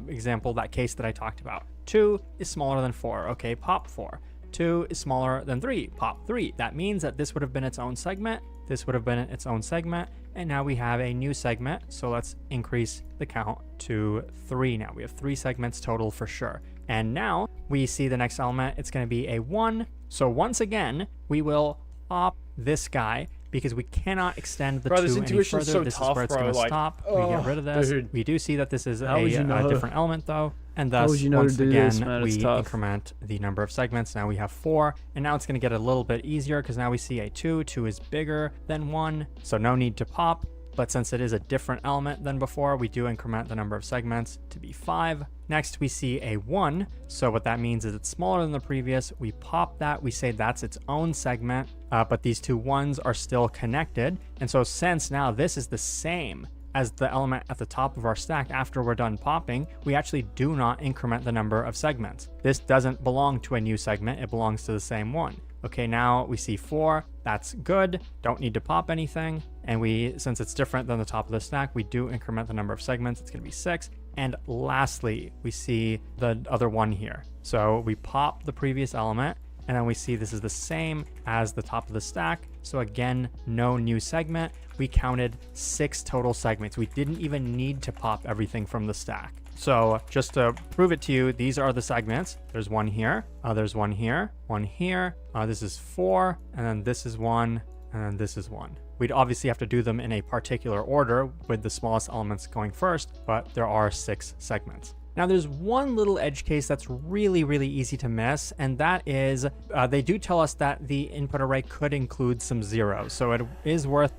example, that case that I talked about. 2 is smaller than 4. Okay, pop 4. 2 is smaller than 3. Pop 3. That means that this would have been its own segment. This would have been its own segment. And now we have a new segment. So let's increase the count to 3 now. We have 3 segments total for sure. And now we see the next element. It's going to be a 1. So once again, we will pop this guy, because we cannot extend the 2 any further. So this tough, is where it's going to stop. We get rid of this. Dude. We do see that this is a different element though. And thus, once again, we increment the number of segments. Now we have 4. And now it's going to get a little bit easier, because now we see a 2. 2 is bigger than 1. So no need to pop. But since it is a different element than before, we do increment the number of segments to be 5. Next, we see a 1. So what that means is it's smaller than the previous. We pop that. We say that's its own segment. But these 2 1s are still connected. And so since now this is the same as the element at the top of our stack after we're done popping, we actually do not increment the number of segments. This doesn't belong to a new segment. It belongs to the same one. Okay, now we see 4. That's good. Don't need to pop anything. And since it's different than the top of the stack, we do increment the number of segments. It's going to be 6. And lastly, we see the other 1 here. So we pop the previous element, and then we see this is the same as the top of the stack. So again, no new segment. We counted 6 total segments. We didn't even need to pop everything from the stack. So just to prove it to you, these are the segments. There's 1 here, there's 1 here, 1 here, this is 4, and then this is 1, and then this is 1. We'd obviously have to do them in a particular order, with the smallest elements going first, but there are 6 segments. Now there's one little edge case that's really, really easy to miss, and that is they do tell us that the input array could include some zeros. So it is worth...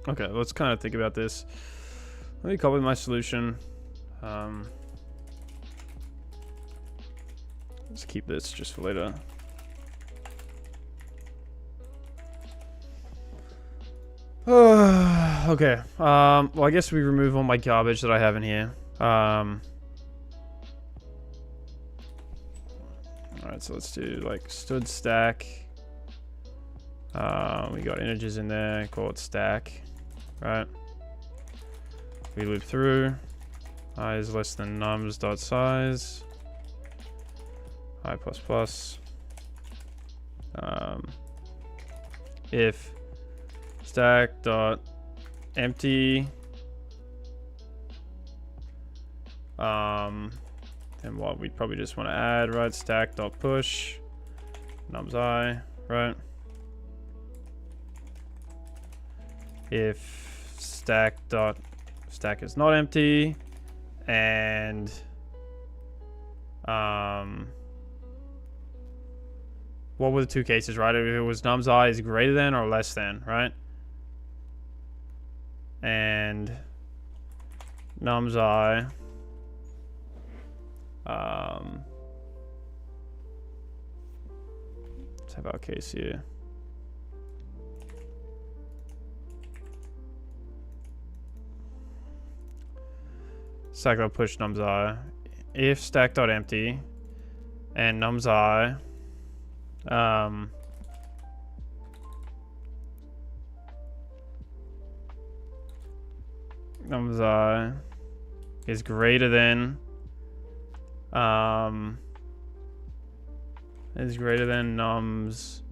Okay, let's kind of think about this. Let me copy my solution. Let's keep this just for later. Okay. Well, I guess we remove all my garbage that I have in here. Alright, so let's do like stood stack. We got integers in there, call it stack. Right. We loop through. I is less than nums dot size. I plus plus. If stack dot empty. Then what we'd probably just want to add, right? Stack dot push. Nums I, right? If stack is not empty, and what were the 2 cases, right? If it was nums I is greater than or less than, right? And nums I let's have our case here. Stack dot push nums I. If stack dot empty and nums I nums I is greater than nums,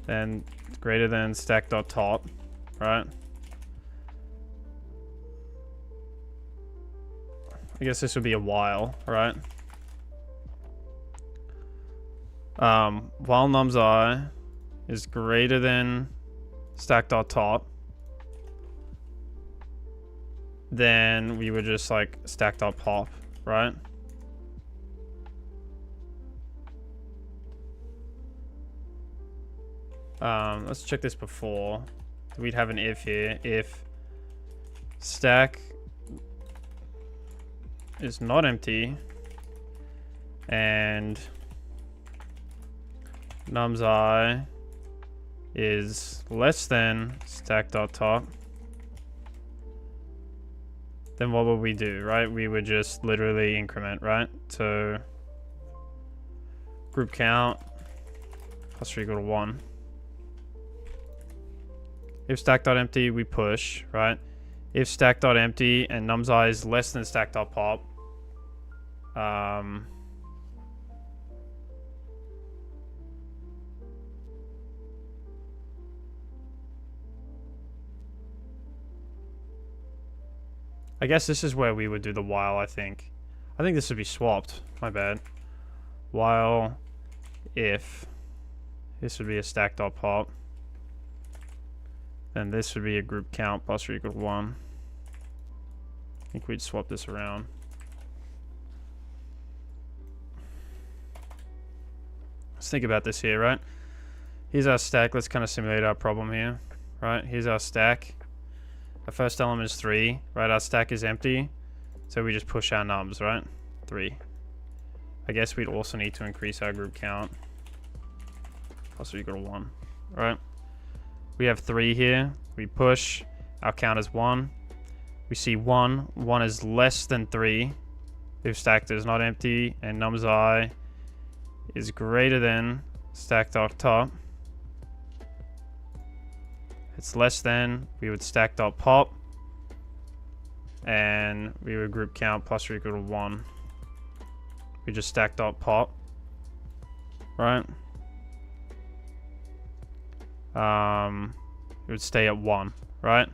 then greater than stack.top, right? I guess this would be a while, right? While nums I is greater than stack.top, then we would just like stack.pop, right? Let's check this before. We'd have an if here. If stack is not empty and nums I is less than stack.top, then what would we do, right? We would just literally increment, right? So group count plus or equal to 1. If stack.empty, we push, right? If stack.empty and nums I is less than stack.pop, I guess this is where we would do the while, I think. I think this would be swapped. My bad. While if this would be a stack.pop, then this would be a group count plus or equal to 1. I think we'd swap this around. Let's think about this here, right? Here's our stack. Let's kind of simulate our problem here, right? Here's our stack. Our first element is 3, right? Our stack is empty, so we just push our nums, right? 3. I guess we'd also need to increase our group count plus or equal to 1, right? We have 3 here. We push. Our count is 1. We see 1. 1 is less than 3 if stack is not empty and nums I is greater than stack.top. It's less than, we would stack.pop, and we would group count plus or equal to 1. We just stack.pop, right? It would stay at 1, right?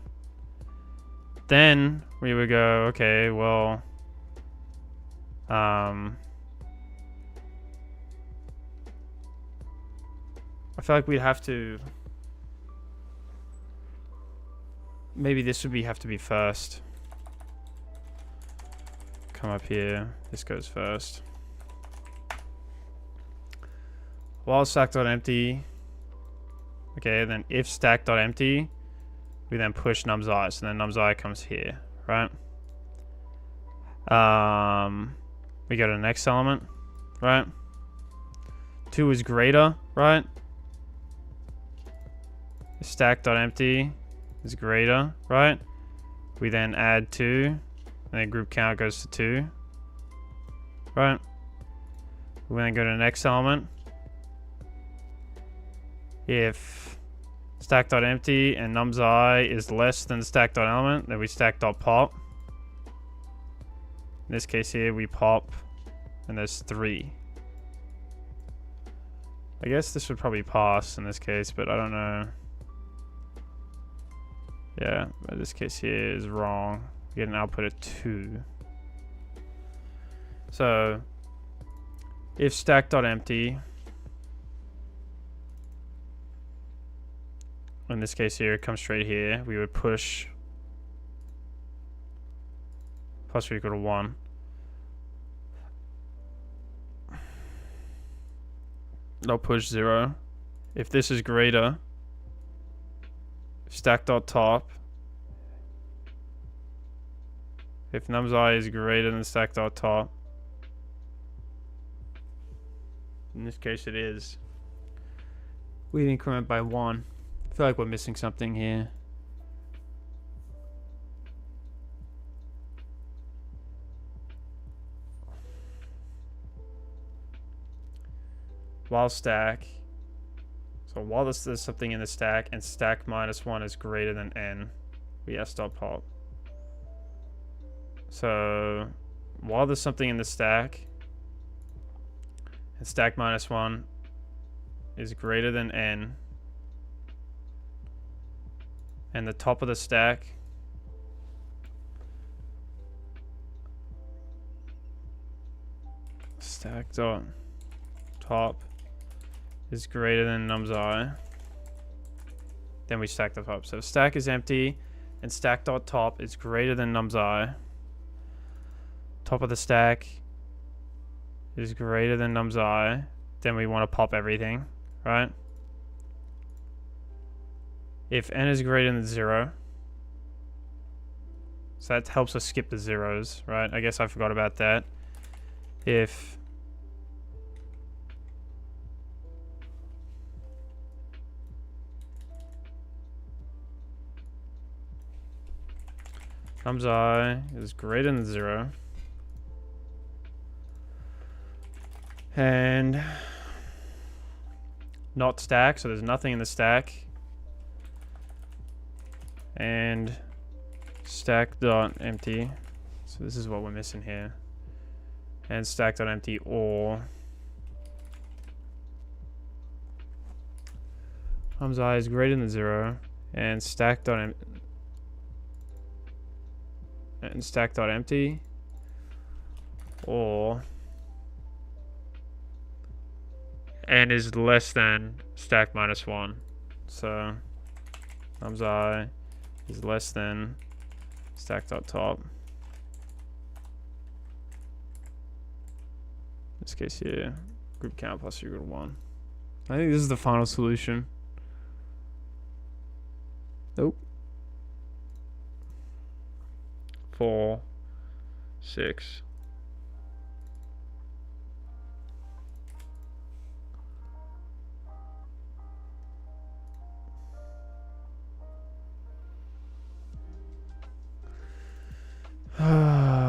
Then we would go, okay, well, I feel like we'd have to, maybe this would have to be first. Come up here, this goes first. While stack.empty, okay, then if stack.empty, we then push nums I, so then nums I comes here, right? We go to the next element, right? 2 is greater, right? Stack.empty is greater, right? We then add 2, and then group count goes to 2, right? We then go to the next element. If stack.empty and nums I is less than stack.element, then we stack.pop. In this case here, we pop, and there's 3. I guess this would probably pass in this case, but I don't know. Yeah, but this case here is wrong. We get an output of 2. So, if stack.empty, in this case here, it comes straight here, we would push plus or equal to 1. I'll push 0. If this is greater, stack.top, if nums I is greater than stack.top, in this case it is, we increment by 1. I feel like we're missing something here. While stack, so while there's something in the stack and stack minus 1 is greater than n, we s.pop. So while there's something in the stack, and stack minus 1 is greater than n, and the top of the stack dot top is greater than nums I, then we stack the top. So stack is empty and stack dot top is greater than nums I. Top of the stack is greater than nums I, then we want to pop everything, right? If n is greater than 0, so that helps us skip the zeros, right? I guess I forgot about that. If nums I is greater than 0, and not stack, so there's nothing in the stack, and stack dot empty, so this is what we're missing here, and stack dot empty, or nums I is greater than 0, and stack dot empty, or n is less than stack minus 1. So nums I is less than stack dot top. In this case here, group count plus equal to 1. I think this is the final solution. Nope. 4, 6.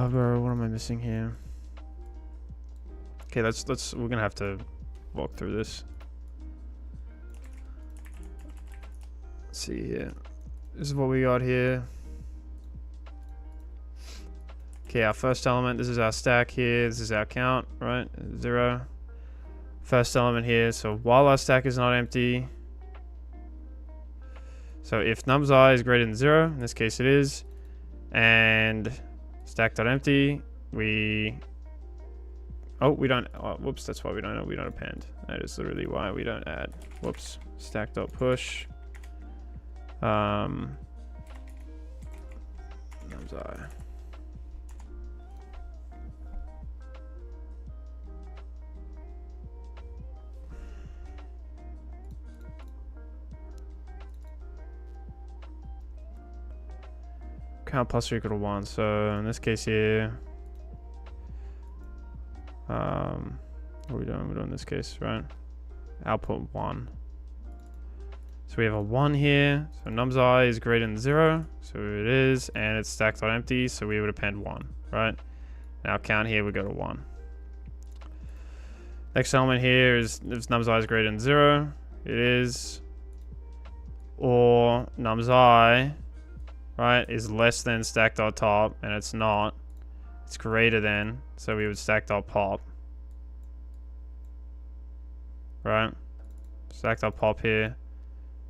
Bro, what am I missing here? Okay, we're gonna have to walk through this. Let's see here. This is what we got here. Okay, our first element, this is our stack here, this is our count, right? 0. First element here, so while our stack is not empty, so if nums I is greater than 0, in this case it is, and stack.empty, we don't, whoops, that's why we don't append. That is literally why we don't add. Whoops, stack.push, nums I. Count plus or equal to 1. So in this case here, what are we doing? We're doing this case, right? Output 1. So we have a 1 here. So nums I is greater than 0. So it is, and it's stack.empty. So we would append 1, right? Now count here, we go to 1. Next element here is if nums I is greater than 0, it is, or nums I, right, is less than stack.top, and it's not. It's greater than, so we would stack.pop. Right? Stack.pop here.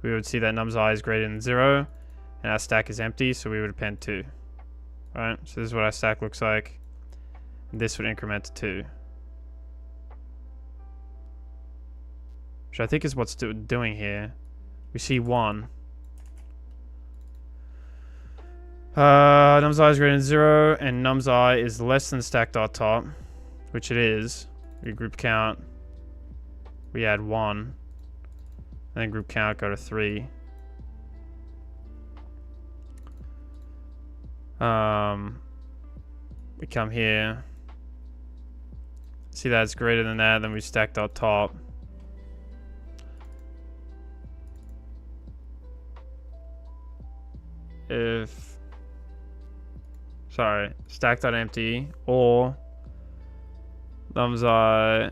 We would see that nums I is greater than 0, and our stack is empty, so we would append 2. Right? So this is what our stack looks like. And this would increment to 2. Which I think is what's doing here. We see 1. Nums I is greater than 0, and nums I is less than stack.top, which it is. We group count, we add 1, and then group count go to 3. We come here, see that it's greater than that, then we stack.top. If stack.empty, or nums I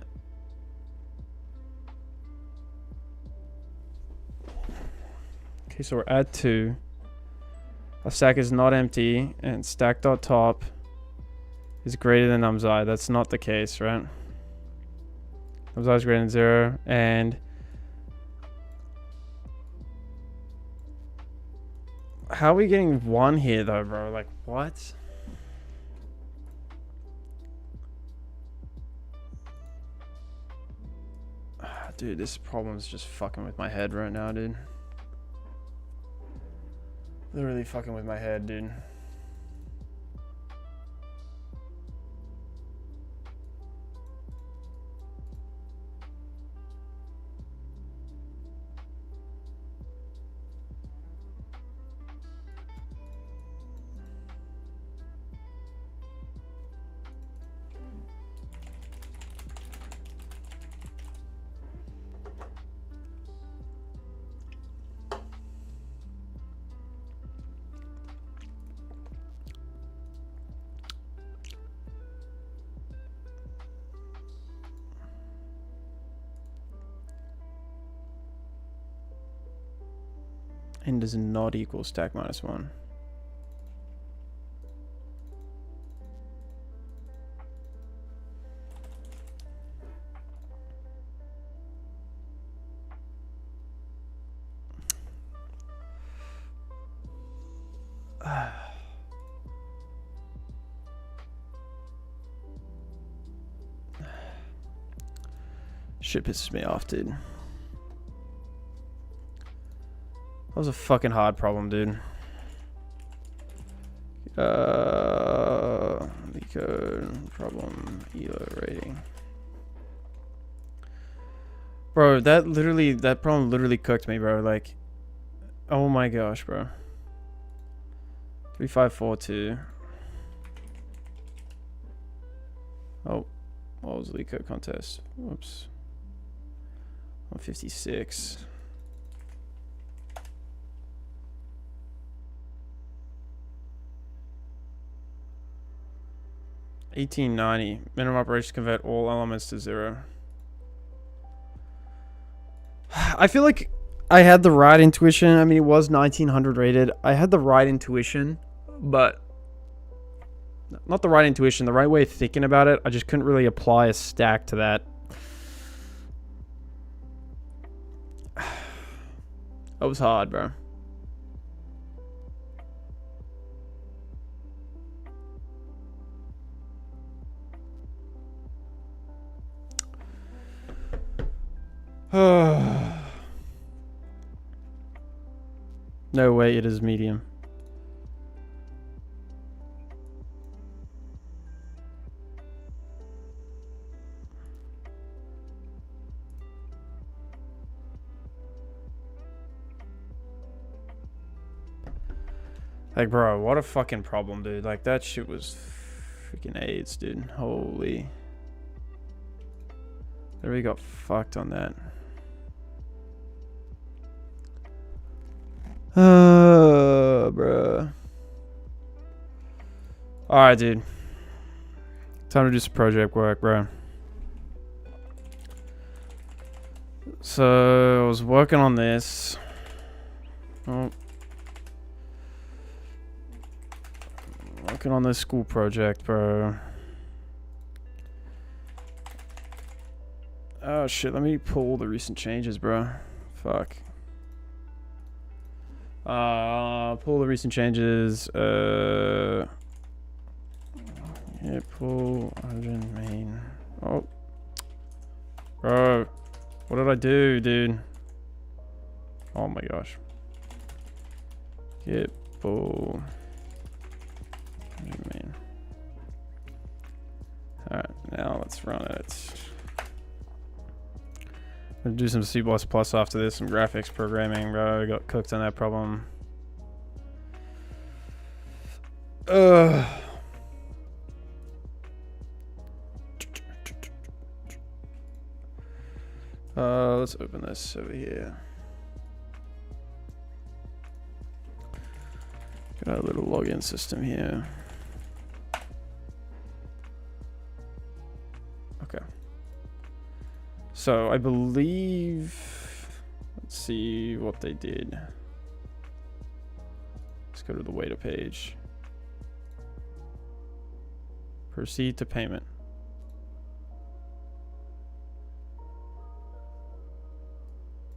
okay, so we're at 2. Our stack is not empty, and stack.top is greater than num's I. That's not the case, right? Num's I is greater than 0, and how are we getting 1 here though, bro? Like, what? Dude, this problem is just fucking with my head right now, dude. Literally fucking with my head, dude. N does not equal stack minus 1. Shit pisses me off, dude. That was a fucking hard problem, dude. Leetcode problem ELO rating. Bro, that problem literally cooked me, bro. Like, oh my gosh, bro. 3542. Oh, what was Leetcode contest? Whoops. 156. $18.90. Minimum operations convert all elements to 0. I feel like I had the right intuition. I mean, it was 1900 rated. I had the right intuition, but not the right intuition, the right way of thinking about it. I just couldn't really apply a stack to that. That was hard, bro. No way, it is medium. Like, bro, what a fucking problem, dude. Like, that shit was freaking AIDS, dude. Holy. There we got fucked on that. Bruh. Alright, dude. Time to do some project work, bro. So, I was working on this. Oh. Working on this school project, bro. Oh, shit. Let me pull the recent changes, bro. Fuck. Pull the recent changes. Yeah, pull origin main. Oh. Bro. What did I do, dude? Oh my gosh. Get pull origin main. Alright, now let's run it. I'm gonna do some C++ after this, some graphics programming, bro. I got cooked on that problem. Let's open this over here. Got a little login system here. Okay. So I believe, let's see what they did. Let's go to the waiter page. Proceed to payment.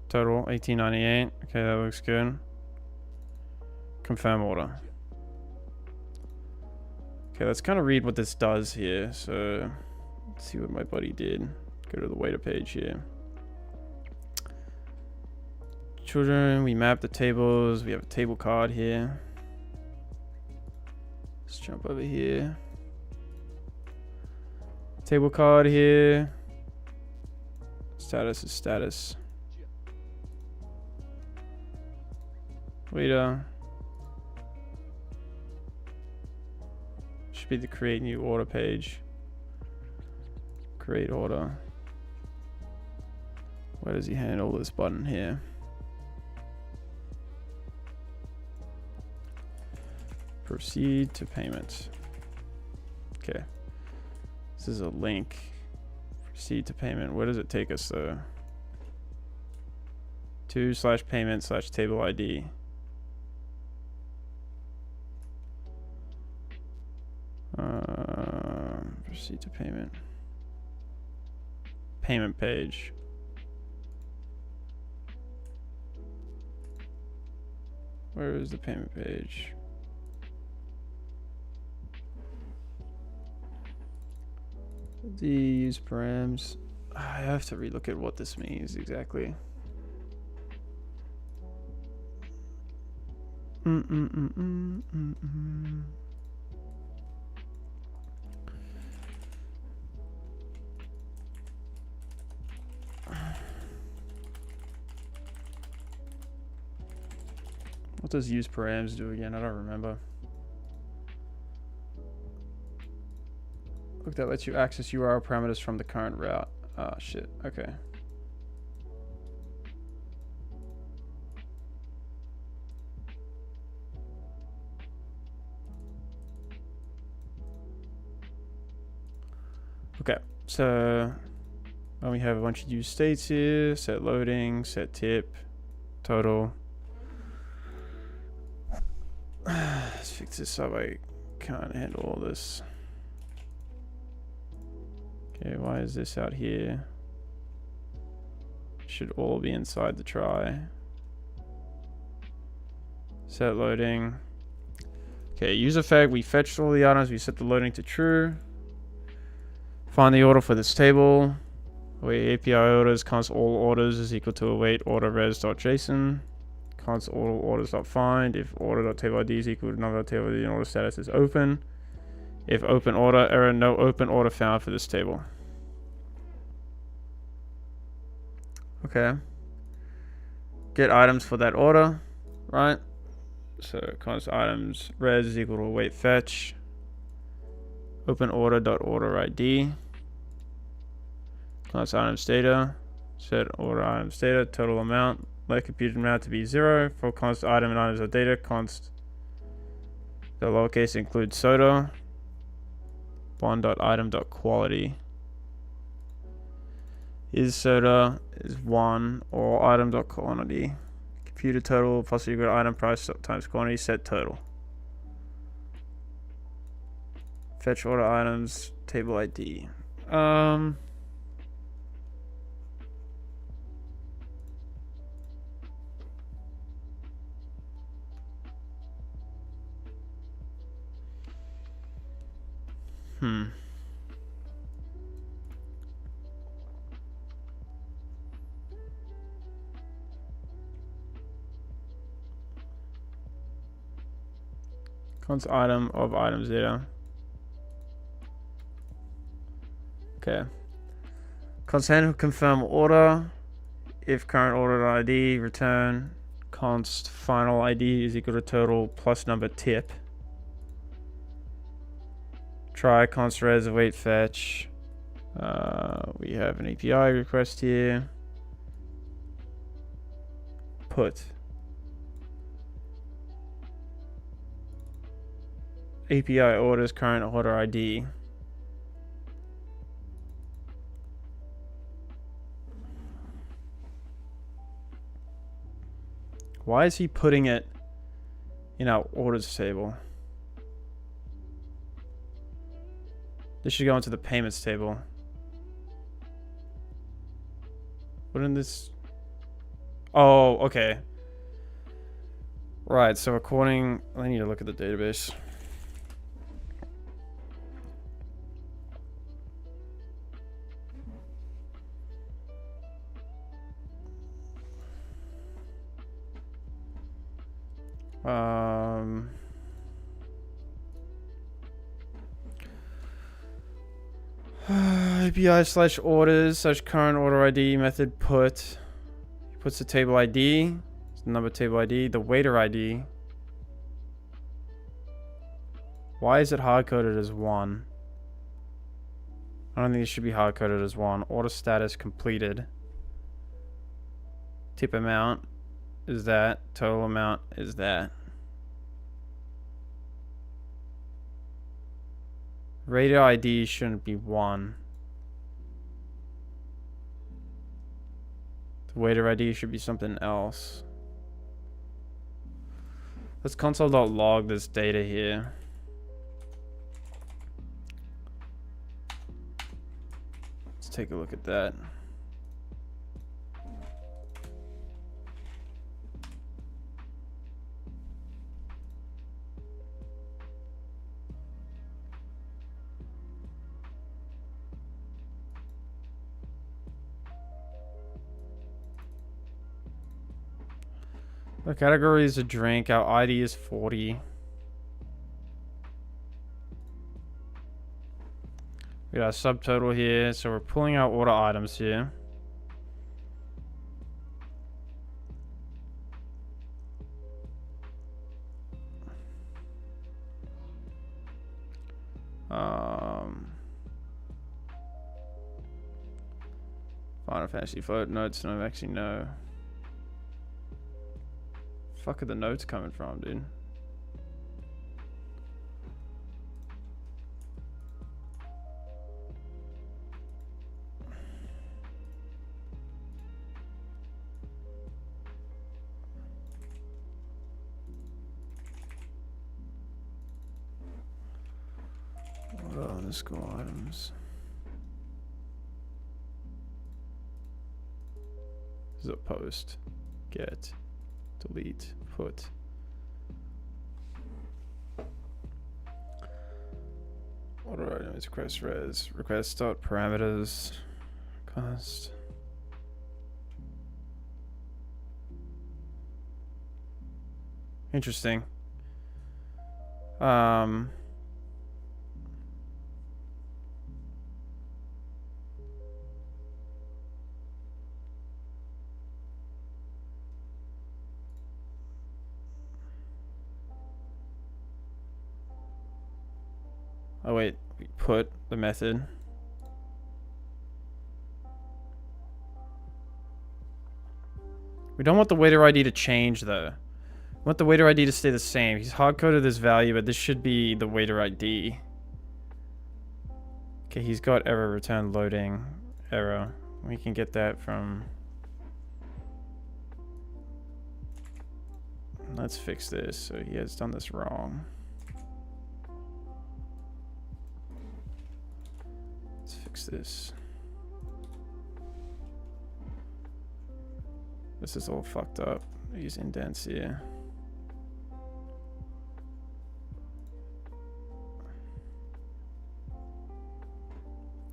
Total 1898. Okay, that looks good. Confirm order. Okay, let's kind of read what this does here. So, let's see what my buddy did. Go to the waiter page here. Children, we map the tables. We have a table card here. Let's jump over here. Table card here. Status is status. Waiter. Should be the create new order page. Create order. Where does he handle this button here? Proceed to payment. Okay. This is a link. Proceed to payment. Where does it take us though? To/payment/table ID. Proceed to payment. Payment page. Where is the payment page? The use params. I have to relook at what this means exactly. What does use params do again? I don't remember. Look, that lets you access URL parameters from the current route. Ah, shit. Okay. Okay, so we have a bunch of use states here. Set loading, set tip, total. Let's fix this up. I can't handle all this. Okay, why is this out here? Should all be inside the try. Set loading. Okay, use effect. We fetched all the items. We set the loading to true. Find the order for this table. Await API orders. Const all orders is equal to await order res.json. Const all orders.find. If order.table ID is equal to number.table ID and order status is open. If open order, error, no open order found for this table. Okay. Get items for that order, right? So const items res is equal to await fetch. Open order.order ID. Const items data. Set order items data. Total amount. Let computed amount to be 0. For const item and items of data, const the lowercase include soda. One.item.quality. Is soda is 1 or item.quantity. Computed total plus equal item price times quantity. Set total. Fetch order items table ID. Const item of items data. Okay. Const handle confirm order. If current order ID, return. Const final ID is equal to total plus number tip. Try const res await fetch. We have an API request here. Put. API orders current order ID. Why is he putting it in our orders table? This should go into the payments table. Wouldn't this... Oh, okay. Right, so according... I need to look at the database. API/orders/current order ID method put. He puts the table ID, the number table ID, the waiter ID. Why is it hard coded as 1? I don't think it should be hard coded as 1. Order status completed. Tip amount is that. Total amount is that. Rater ID shouldn't be 1. The waiter ID should be something else. Let's console.log this data here. Let's take a look at that. The category is a drink. Our ID is 40. We got a subtotal here, so we're pulling out order items here. Final Fantasy float notes. No, actually no. Fuck are the notes coming from, dude? What are underscore items? This is a post. Get. Delete. Put. Order items. Request res. Request dot parameters. Cost. Interesting. Oh wait, we put the method. We don't want the waiter ID to change though. We want the waiter ID to stay the same. He's hard-coded this value, but this should be the waiter ID. Okay, he's got error return loading error. We can get that from... Let's fix this. So he has done this wrong. Let's fix this. This is all fucked up. These indents here.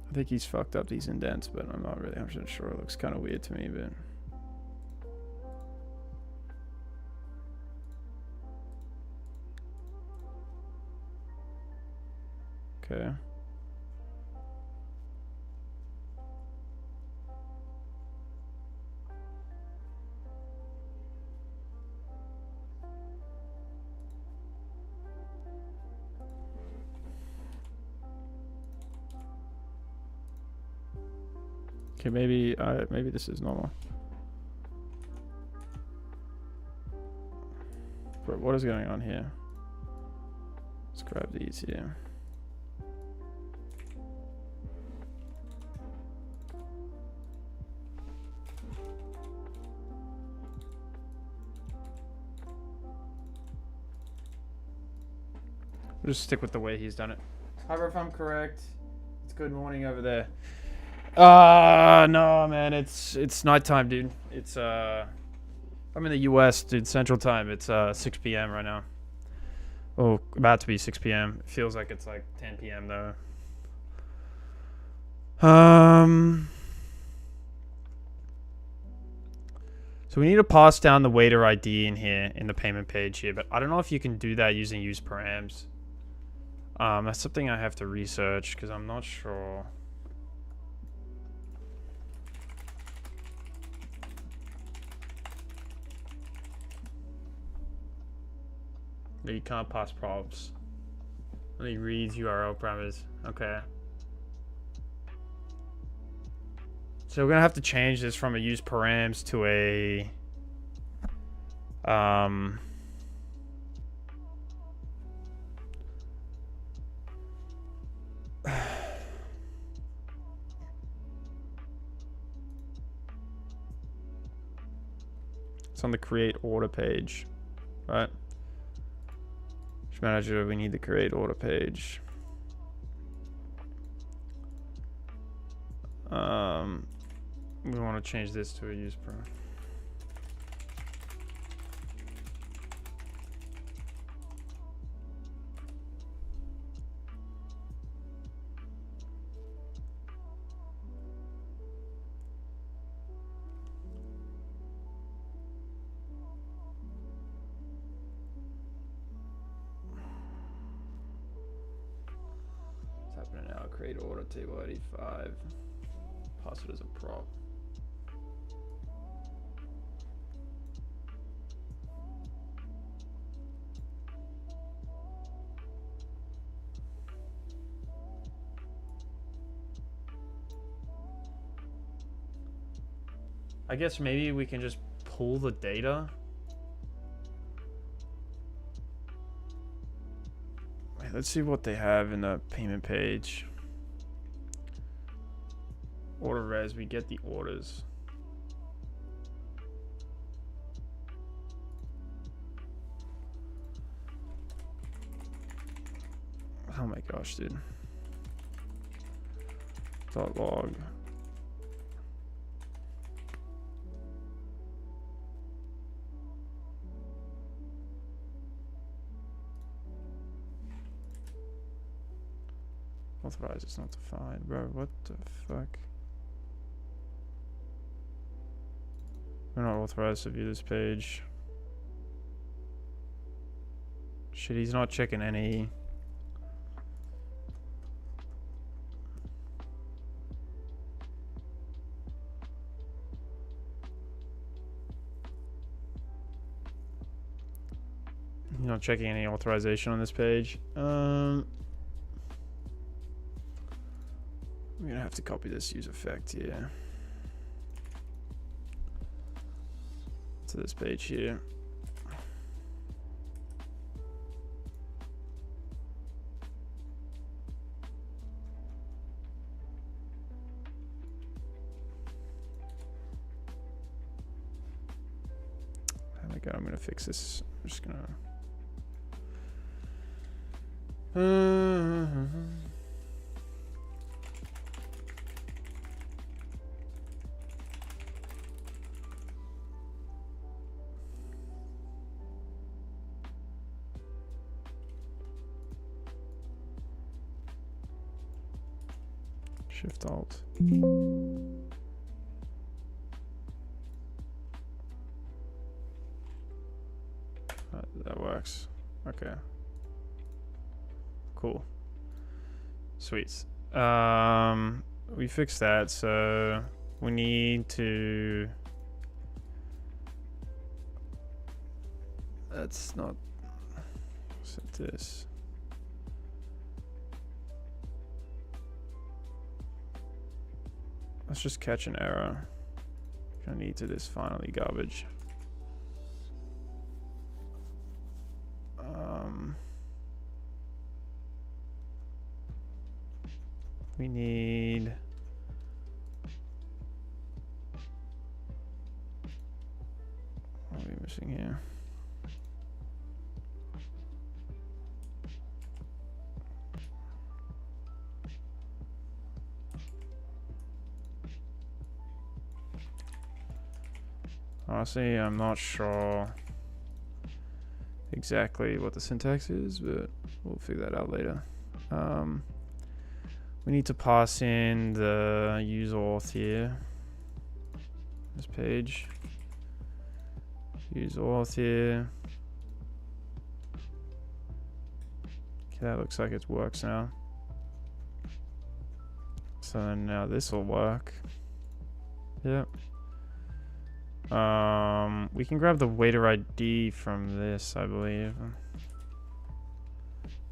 I think he's fucked up these indents, but I'm not really 100% sure. It looks kind of weird to me, but... Okay. Okay, maybe this is normal. But what is going on here? Let's grab these here. We'll just stick with the way he's done it. However, if I'm correct, good morning over there? No, man, it's nighttime, dude. It's I'm in the U.S., dude. Central Time. It's 6 p.m. right now. Oh, about to be 6 p.m. It feels like it's like 10 p.m. though. So we need to pass down the waiter ID in here in the payment page here, but I don't know if you can do that using use params. That's something I have to research because I'm not sure. No, you can't pass props. Only reads URL parameters. Okay. So we're gonna have to change this from a use params to a it's on the create order page, right? Manager, we need the create order page. We want to change this to a use per. What's happening now? Create order table 85. Password as a prop. I guess maybe we can just pull the data. Wait, let's see what they have in the payment page. Order res, we get the orders. Oh my gosh, dude. Dot log. Authorize, it's not defined, bro. What the fuck? We're not authorized to view this page. Shit, he's not checking any. He's not checking any authorization on this page. We're gonna have to copy this use effect here to this page here. Oh my god, I'm gonna fix this. I'm just gonna Shift Alt. That works. Okay. Cool. Sweet. We fixed that, so we need to. That's not. Set this. Let's just catch an error. Gonna need to this finally garbage. We need. What are we missing here? Honestly, I'm not sure exactly what the syntax is, but we'll figure that out later. We need to pass in the user auth here. This page. User auth here. Okay, that looks like it works now. So then now this will work. Yep. We can grab the waiter ID from this, I believe.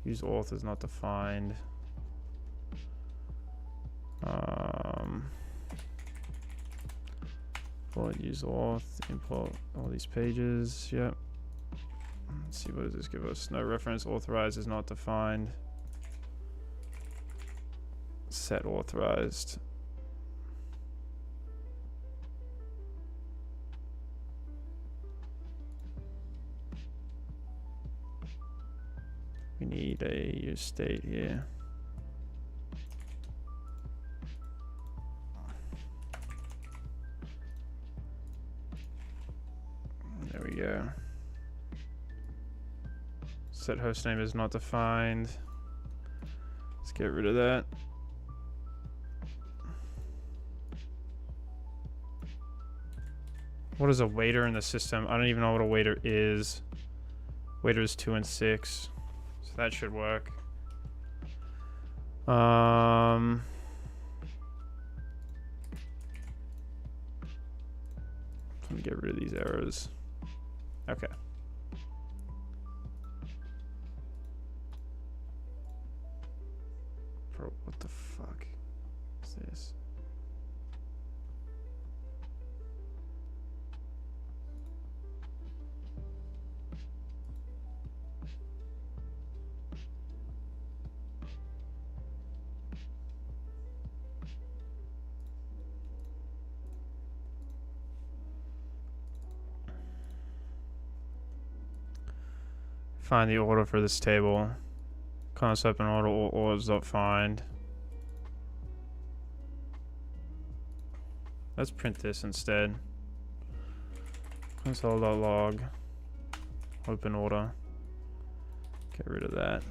Use auth is not defined. Import use auth, import all these pages. Yep. Let's see, what does this give us? No reference authorized is not defined. Set authorized. We need a use state here. There we go. Set hostname is not defined. Let's get rid of that. What is a waiter in the system? I don't even know what a waiter is. Waiter is 2 and 6. So that should work. Let me get rid of these errors. Okay. Bro, what the fuck is this? Find the order for this table. Concept and order all orders not find. Let's print this instead. Console.log. Open order. Get rid of that.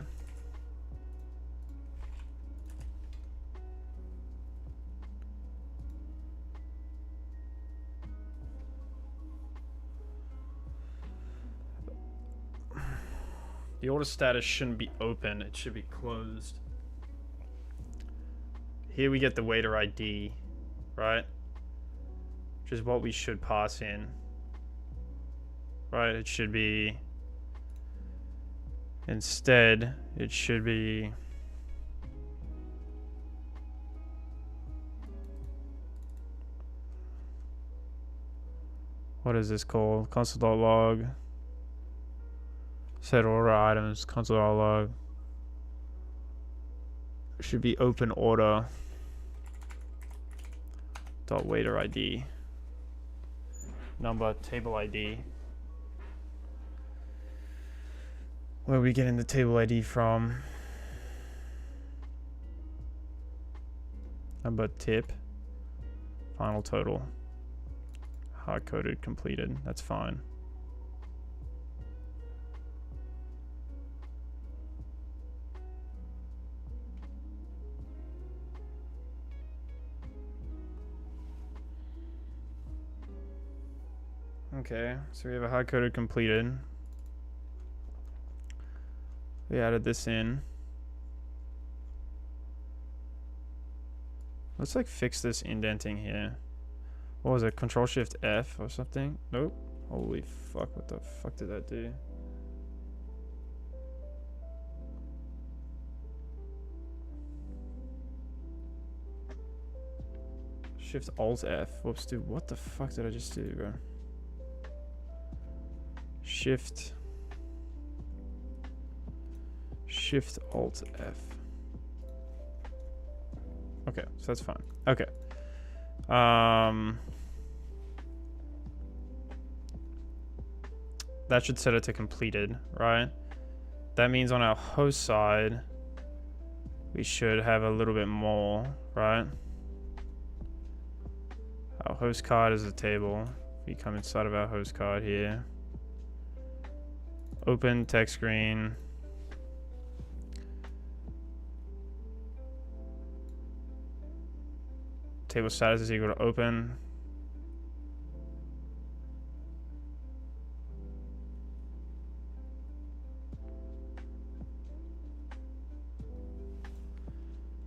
The order status shouldn't be open, it should be closed. Here we get the waiter ID, right? Which is what we should pass in. Right, it should be... Instead, it should be... What is this called? Console.log. Set order items, console.log. Should be open order. Dot waiter ID. Number table ID. Where are we getting the table ID from? Number tip. Final total. Hard coded completed. That's fine. Okay, so we have a hard-coded completed. We added this in. Let's like fix this indenting here. What was it? Control-Shift-F or something? Nope. Holy fuck, what the fuck did that do? Shift-Alt-F. Whoops, dude, what the fuck did I just do, bro? Shift Alt F. Okay, so that's fine. Okay. That should set it to completed, right? That means on our host side, we should have a little bit more, right? Our host card is a table. We come inside of our host card here. Open text screen. Table status is equal to open.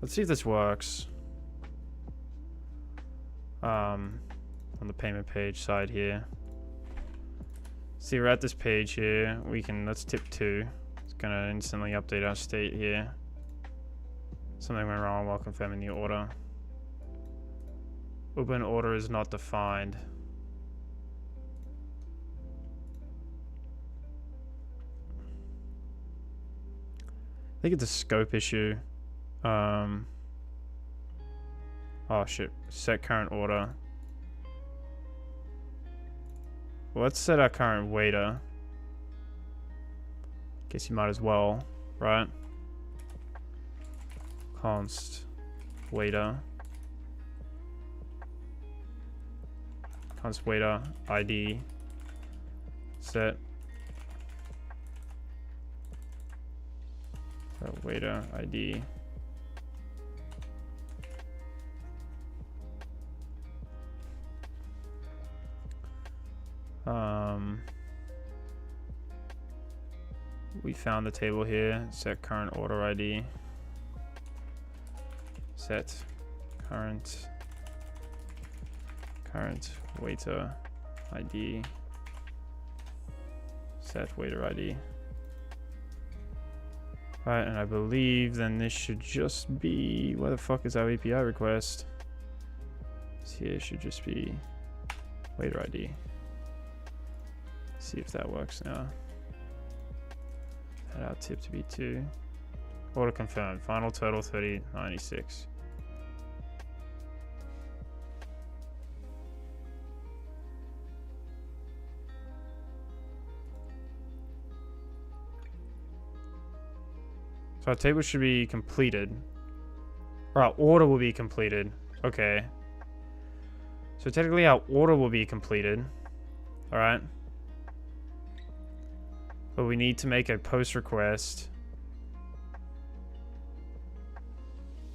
Let's see if this works. On the payment page side here. See, we're at this page here. Let's tip 2. It's gonna instantly update our state here. Something went wrong while confirming the order. Open order is not defined. I think it's a scope issue. Oh shit, set current order. Well, let's set our current waiter. Guess you might as well, right? Const waiter. Const waiter ID. Set. Waiter ID. We found the table here. Set current order ID. Set current waiter ID. Set waiter ID. Right, and I believe then this should just be, where the fuck is our API request? This here should just be waiter ID. See if that works now. Add our tip to be 2. Order confirmed. Final total 30.96. So our table should be completed. Or our order will be completed. Okay. So technically our order will be completed. Alright. But we need to make a post request.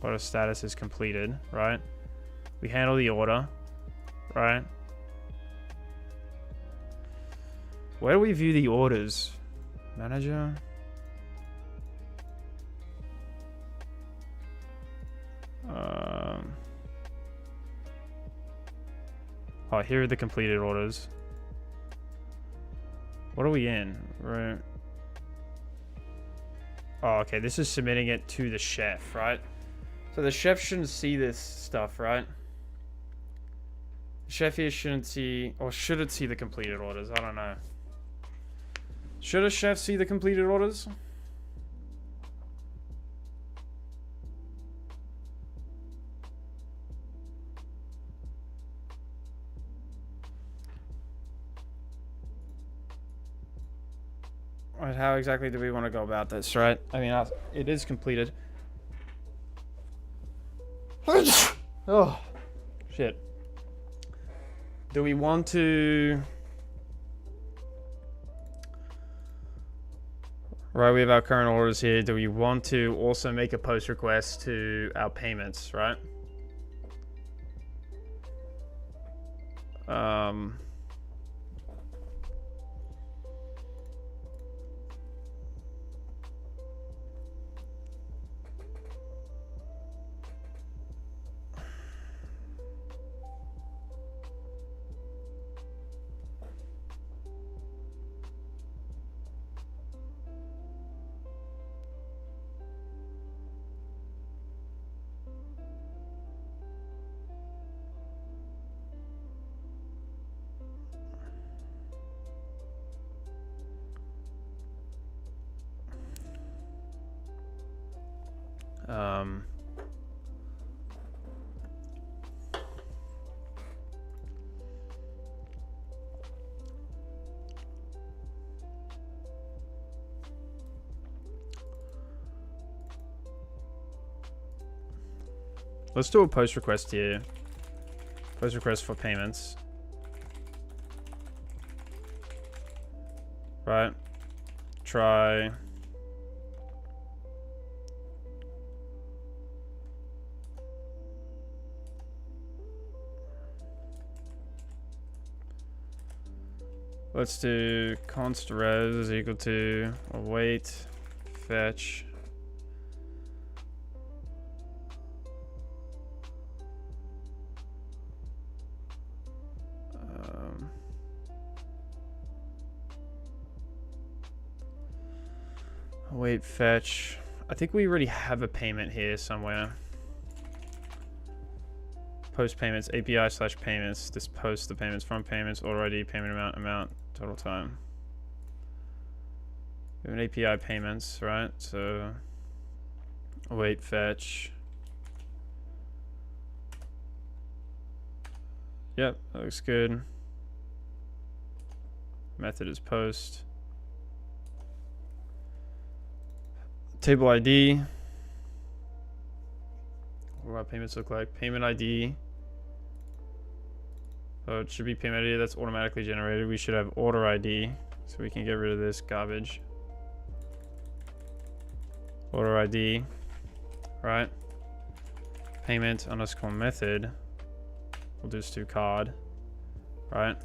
Order status is completed, right? We handle the order, right? Where do we view the orders? Manager? Oh, here are the completed orders. What are we in? Right. Oh, okay. This is submitting it to the chef, right? So the chef shouldn't see this stuff, right? The chef here shouldn't see, or should it see the completed orders? I don't know. Should a chef see the completed orders? Right, how exactly do we want to go about this, right? I mean, it is completed. Oh, shit. Do we want to... Right, we have our current orders here. Do we want to also make a post request to our payments, right? Let's do a post request here. Post request for payments. right? Try. Let's do const res is equal to await fetch await fetch. I think we already have a payment here somewhere. Post payments, API slash payments. This post the payments from payments, order ID, payment amount, total time. We have an API payments, right? So await fetch. Yep, that looks good. Method is post. Table ID. What do our payments look like? Payment ID. Oh, it should be payment ID that's automatically generated. We should have order ID, so we can get rid of this garbage. Order ID, right? Payment underscore method. We'll just do card, right?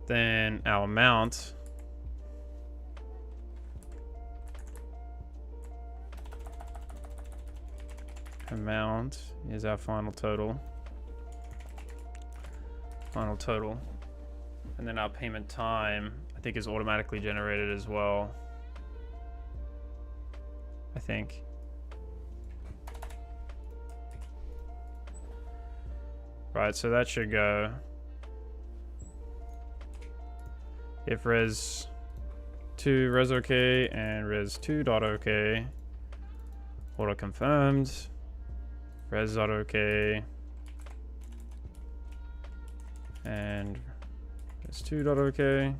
Then our amount. Amount is our final total. Final total. And then our payment time, I think, is automatically generated as well. I think. Right, so that should go. If res2 res okay and res2 dot okay. Auto confirmed. Res dot okay. And res2 dot okay.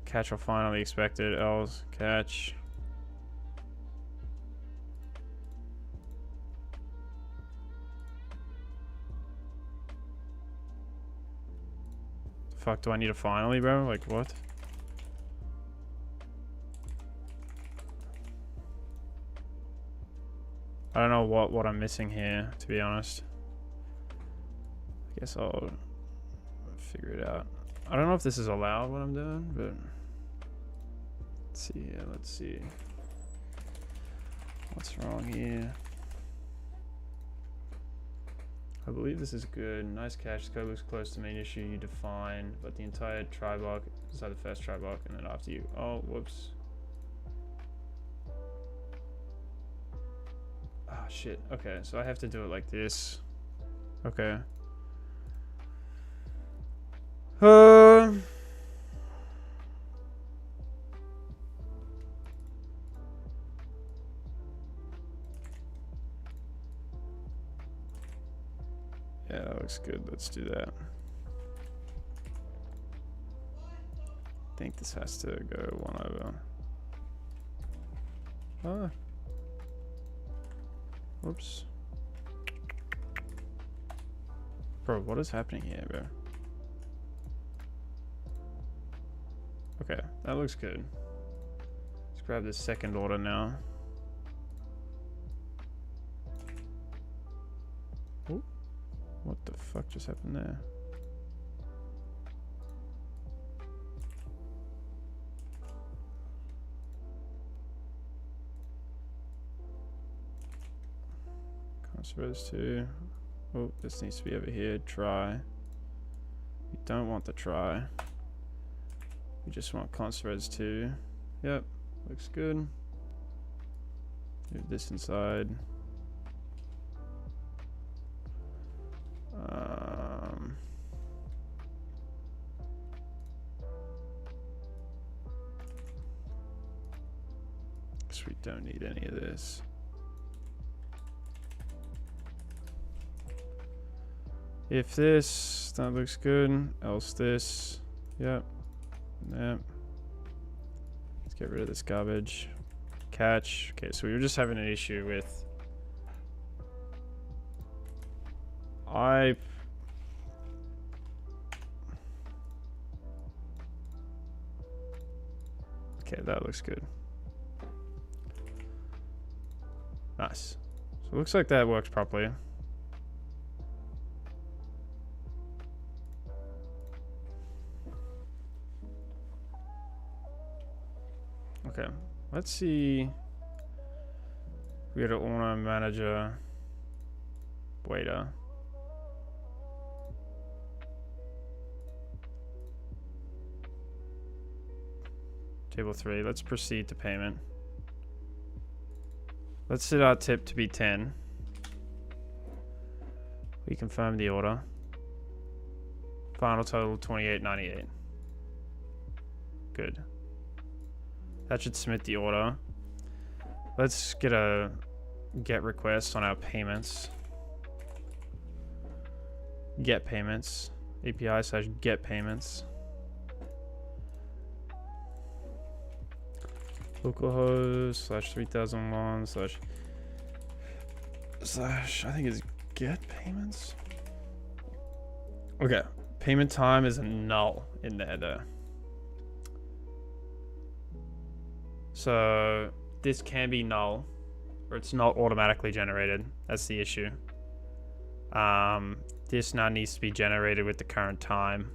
Catch or finally expected, else catch. The fuck do I need a finally, bro? Like what? I don't know what I'm missing here, to be honest. I guess I'll figure it out. I don't know if this is allowed what I'm doing, but let's see here, let's see. What's wrong here? I believe this is good. Nice cache scope looks close to main issue you define, but the entire try block inside the first try block and then after you. Oh, whoops. Ah, shit. Okay, so I have to do it like this. Okay. Yeah, that looks good. Let's do that. I think this has to go 1 over. Ah. Whoops. Bro, what is happening here, bro? Okay, that looks good. Let's grab this second order now. Ooh. What the fuck just happened there? Res 2. Oh, this needs to be over here. Try. We don't want the try. We just want const res 2. Yep, looks good. Move this inside. Because we don't need any of this. If this, that looks good. Else this. Yep. Yep. Let's get rid of this garbage. Catch. Okay, so we were just having an issue with... Okay, that looks good. Nice. So it looks like that works properly. Okay, let's see. We got an owner, manager, waiter. Table 3, let's proceed to payment. Let's set our tip to be 10. We confirm the order. Final total $28.98. Good. That should submit the order. Let's get a get request on our payments. Get payments. API/get payments. Localhost /3001 / I think it's get payments. Okay, payment time is a null in there though. So this can be null, or it's not automatically generated. That's the issue. This now needs to be generated with the current time.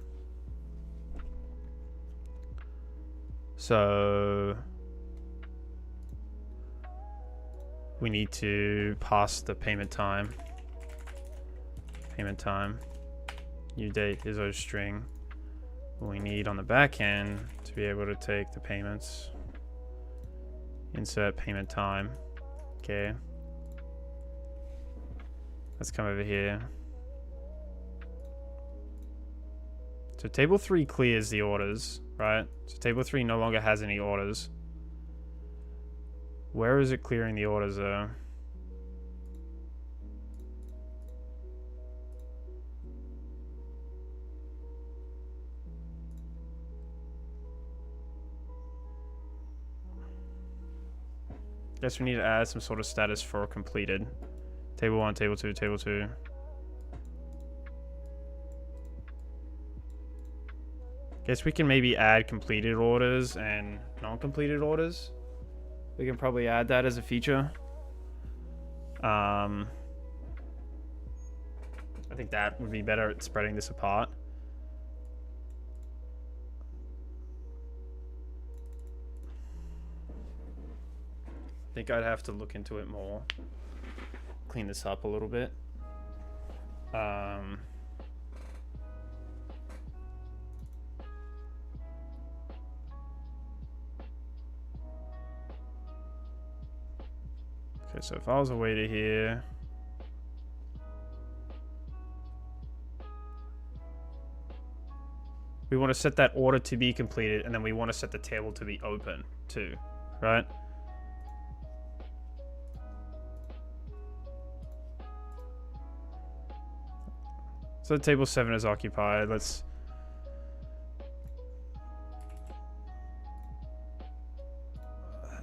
So we need to pass the payment time. Payment time. New date is our string. What we need on the back end to be able to take the payments. Insert payment time. Okay. Let's come over here. So table 3 clears the orders, right? So table 3 no longer has any orders. Where is it clearing the orders though? Guess we need to add some sort of status for completed. Table 1, table 2, table 2. Guess we can maybe add completed orders and non-completed orders. We can probably add that as a feature. I think that would be better at spreading this apart. I think I'd have to look into it more. Clean this up a little bit. Okay, so if I was a waiter here, we want to set that order to be completed, and then we want to set the table to be open too, right? So table 7 is occupied. Let's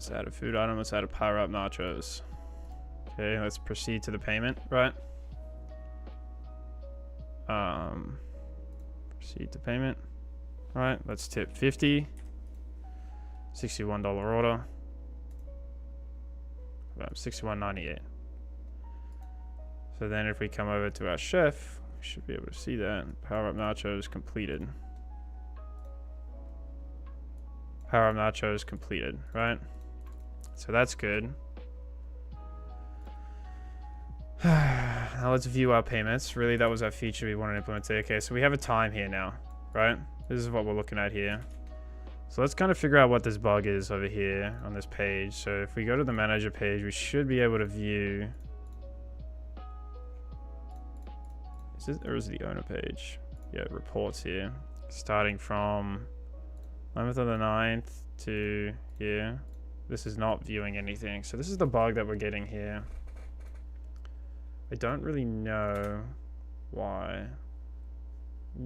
add a food item. Let's add a power up nachos. Okay, let's proceed to the payment, right? Proceed to payment. All right, let's tip 50. $61 order. $61.98. So then if we come over to our chef, we should be able to see that. Power up nachos completed. Power up nachos completed, right? So that's good. Now let's view our payments. Really, that was our feature we wanted to implement. Okay, so we have a time here now, right? This is what we're looking at here. So let's kind of figure out what this bug is over here on this page. So if we go to the manager page, we should be able to view. Is it, or is it the owner page? Yeah, reports here. Starting from 11th of the 9th to here. This is not viewing anything. So this is the bug that we're getting here. I don't really know why.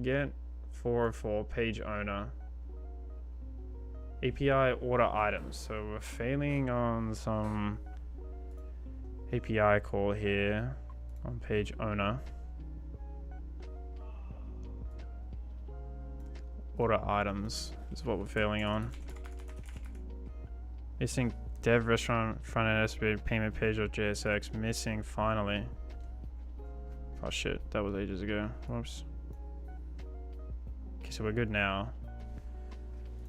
Get 404 page owner. API order items. So we're failing on some API call here on page owner. Order items is what we're failing on. Missing dev restaurant front end SB payment page or JSX. Missing finally. Oh shit, that was ages ago. Whoops. Okay, so we're good now.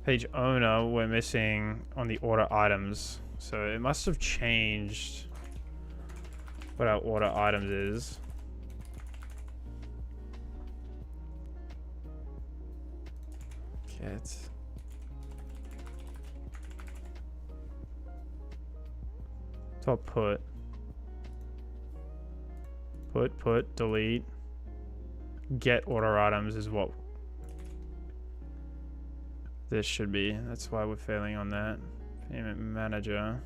Page owner, we're missing on the order items. So it must have changed what our order items is. Get. Top put. Put, delete. Get order items is what this should be. That's why we're failing on that. Payment manager.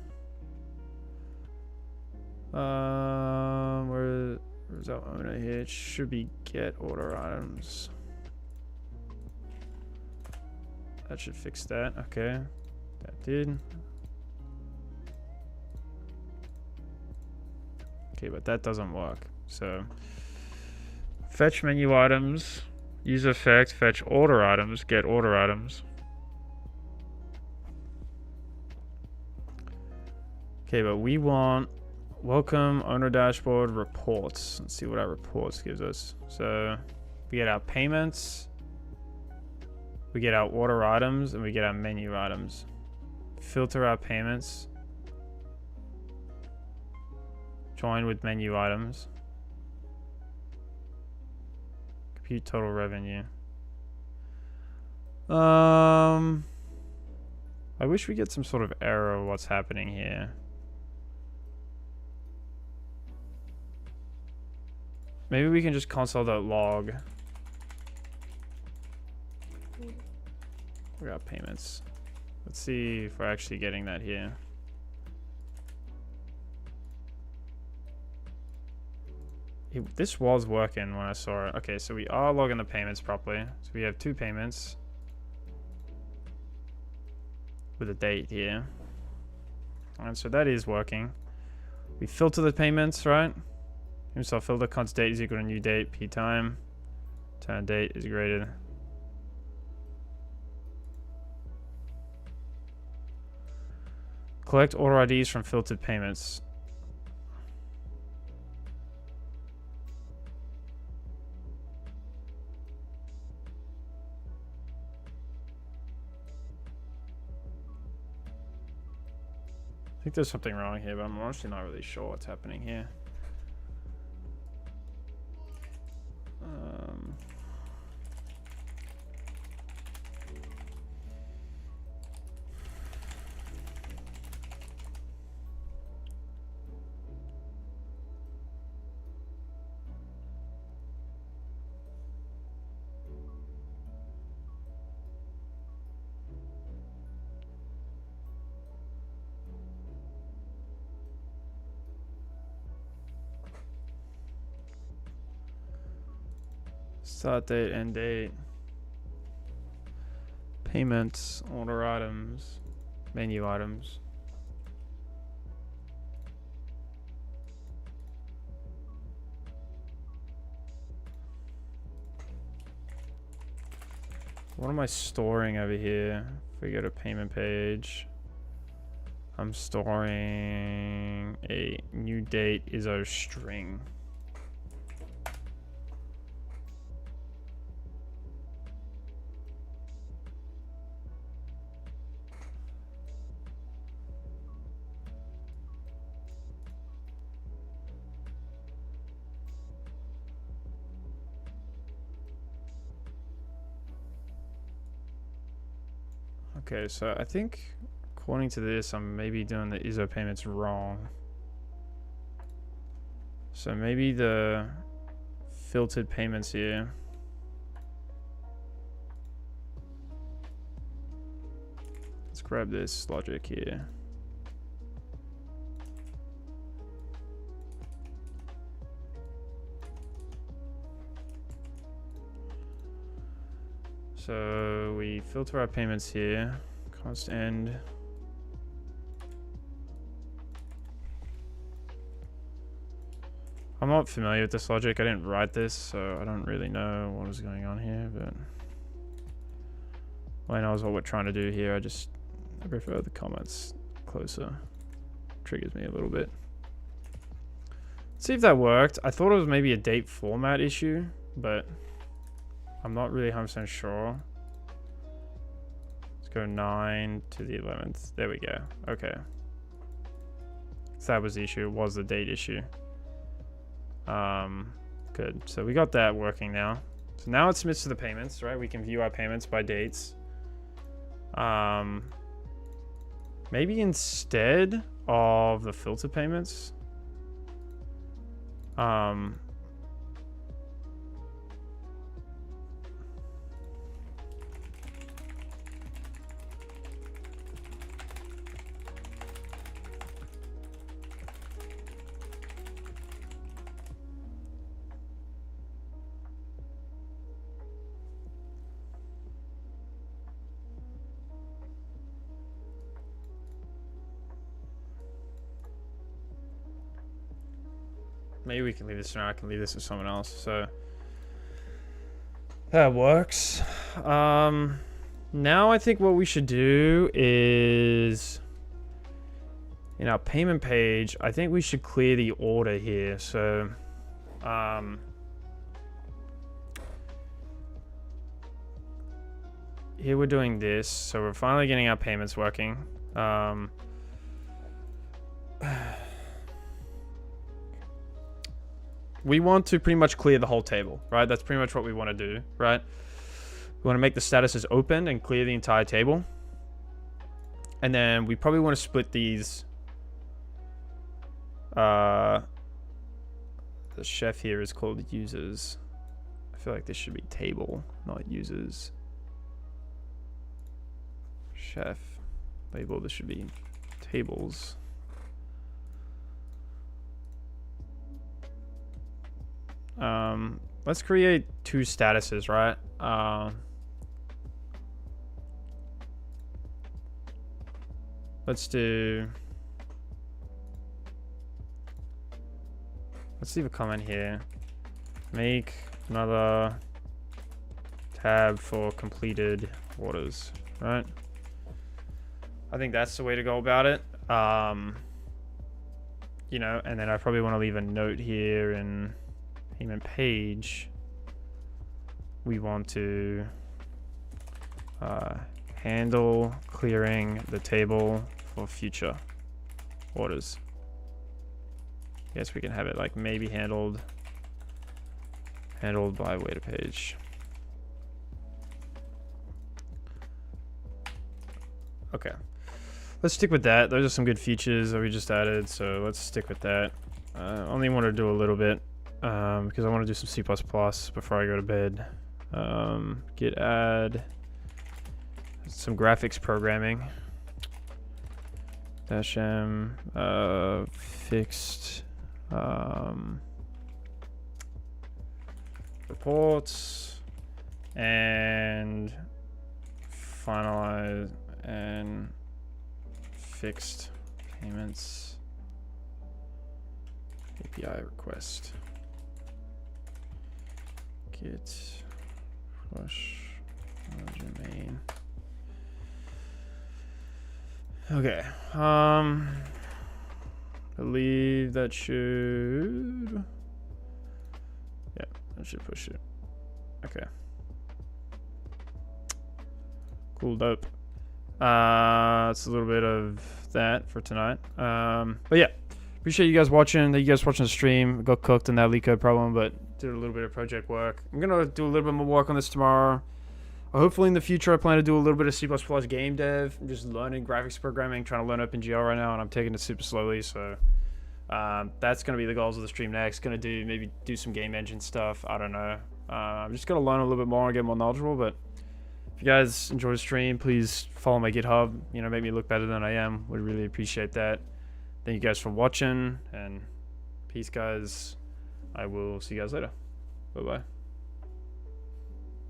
Where's our owner here? It should be get order items. That should fix that. Okay. That did. Okay, but that doesn't work. So fetch menu items, user effect, fetch order items, get order items. Okay, but we want welcome owner dashboard reports. Let's see what our reports gives us. So we get our payments, we get our order items, and we get our menu items. Filter our payments. Join with menu items. Compute total revenue. I wish we get some sort of error of what's happening here. Maybe we can just console.log. We got payments. Let's see if we're actually getting that here. This was working when I saw it. Okay, so we are logging the payments properly. So we have 2 payments with a date here. And so that is working. We filter the payments, right? Himself filter const date is equal to new date, p time. Turn date is greater. Collect order IDs from filtered payments. I think there's something wrong here, but I'm honestly not really sure what's happening here. Start date, end date, payments, order items, menu items. What am I storing over here? If we go to payment page, I'm storing a new date is our string. Okay, so I think according to this, I'm maybe doing the ISO payments wrong. So maybe the filtered payments here. Let's grab this logic here. So we filter our payments here, const end. I'm not familiar with this logic. I didn't write this, so I don't really know what is going on here, but all I know is what we're trying to do here. I prefer the comments closer. Triggers me a little bit. Let's see if that worked. I thought it was maybe a date format issue, but I'm not really 100% sure. Let's go 9 to the 11th. There we go. Okay. So that was the issue. It was the date issue. Good. So we got that working now. So now it submits to the payments, right? We can view our payments by dates. Maybe instead of the filter payments. Maybe we can leave this around. I can leave this with someone else. So that works. Now I think what we should do is in our payment page, I think we should clear the order here. So here we're doing this. So we're finally getting our payments working. We want to pretty much clear the whole table, right? That's pretty much what we want to do, right? We want to make the statuses open and clear the entire table. And then we probably want to split these. The chef here is called users. I feel like this should be table, not users. Chef label, this should be tables. Let's create 2 statuses, right? Let's leave a comment here. Make another tab for completed orders, right? I think that's the way to go about it. You know, and then I probably want to leave a note here in payment page. We want to handle clearing the table for future orders. Guess we can have it like maybe handled by waiter page. Okay, let's stick with that. Those are some good features that we just added, so let's stick with that. I only want to do a little bit because I want to do some C++ before I go to bed. Git add some graphics programming. -m fixed reports and finalize and fixed payments API request. Git push main. Okay. Believe that should. Yeah, that should push it. Okay. Cool, dope. It's a little bit of that for tonight. But yeah, appreciate you guys watching. Thank you guys for watching the stream. Got cooked in that Leetcode problem, but did a little bit of project work. I'm gonna do a little bit more work on this tomorrow. Hopefully in the future I plan to do a little bit of C++ game dev. I'm just learning graphics programming, trying to learn OpenGL right now, and I'm taking it super slowly. So that's gonna be the goals of the stream next. Gonna maybe do some game engine stuff. I don't know. I'm just gonna learn a little bit more and get more knowledgeable. But if you guys enjoy the stream, please follow my GitHub. You know, make me look better than I am. Would really appreciate that. Thank you guys for watching, and peace, guys. I will see you guys later. Bye bye.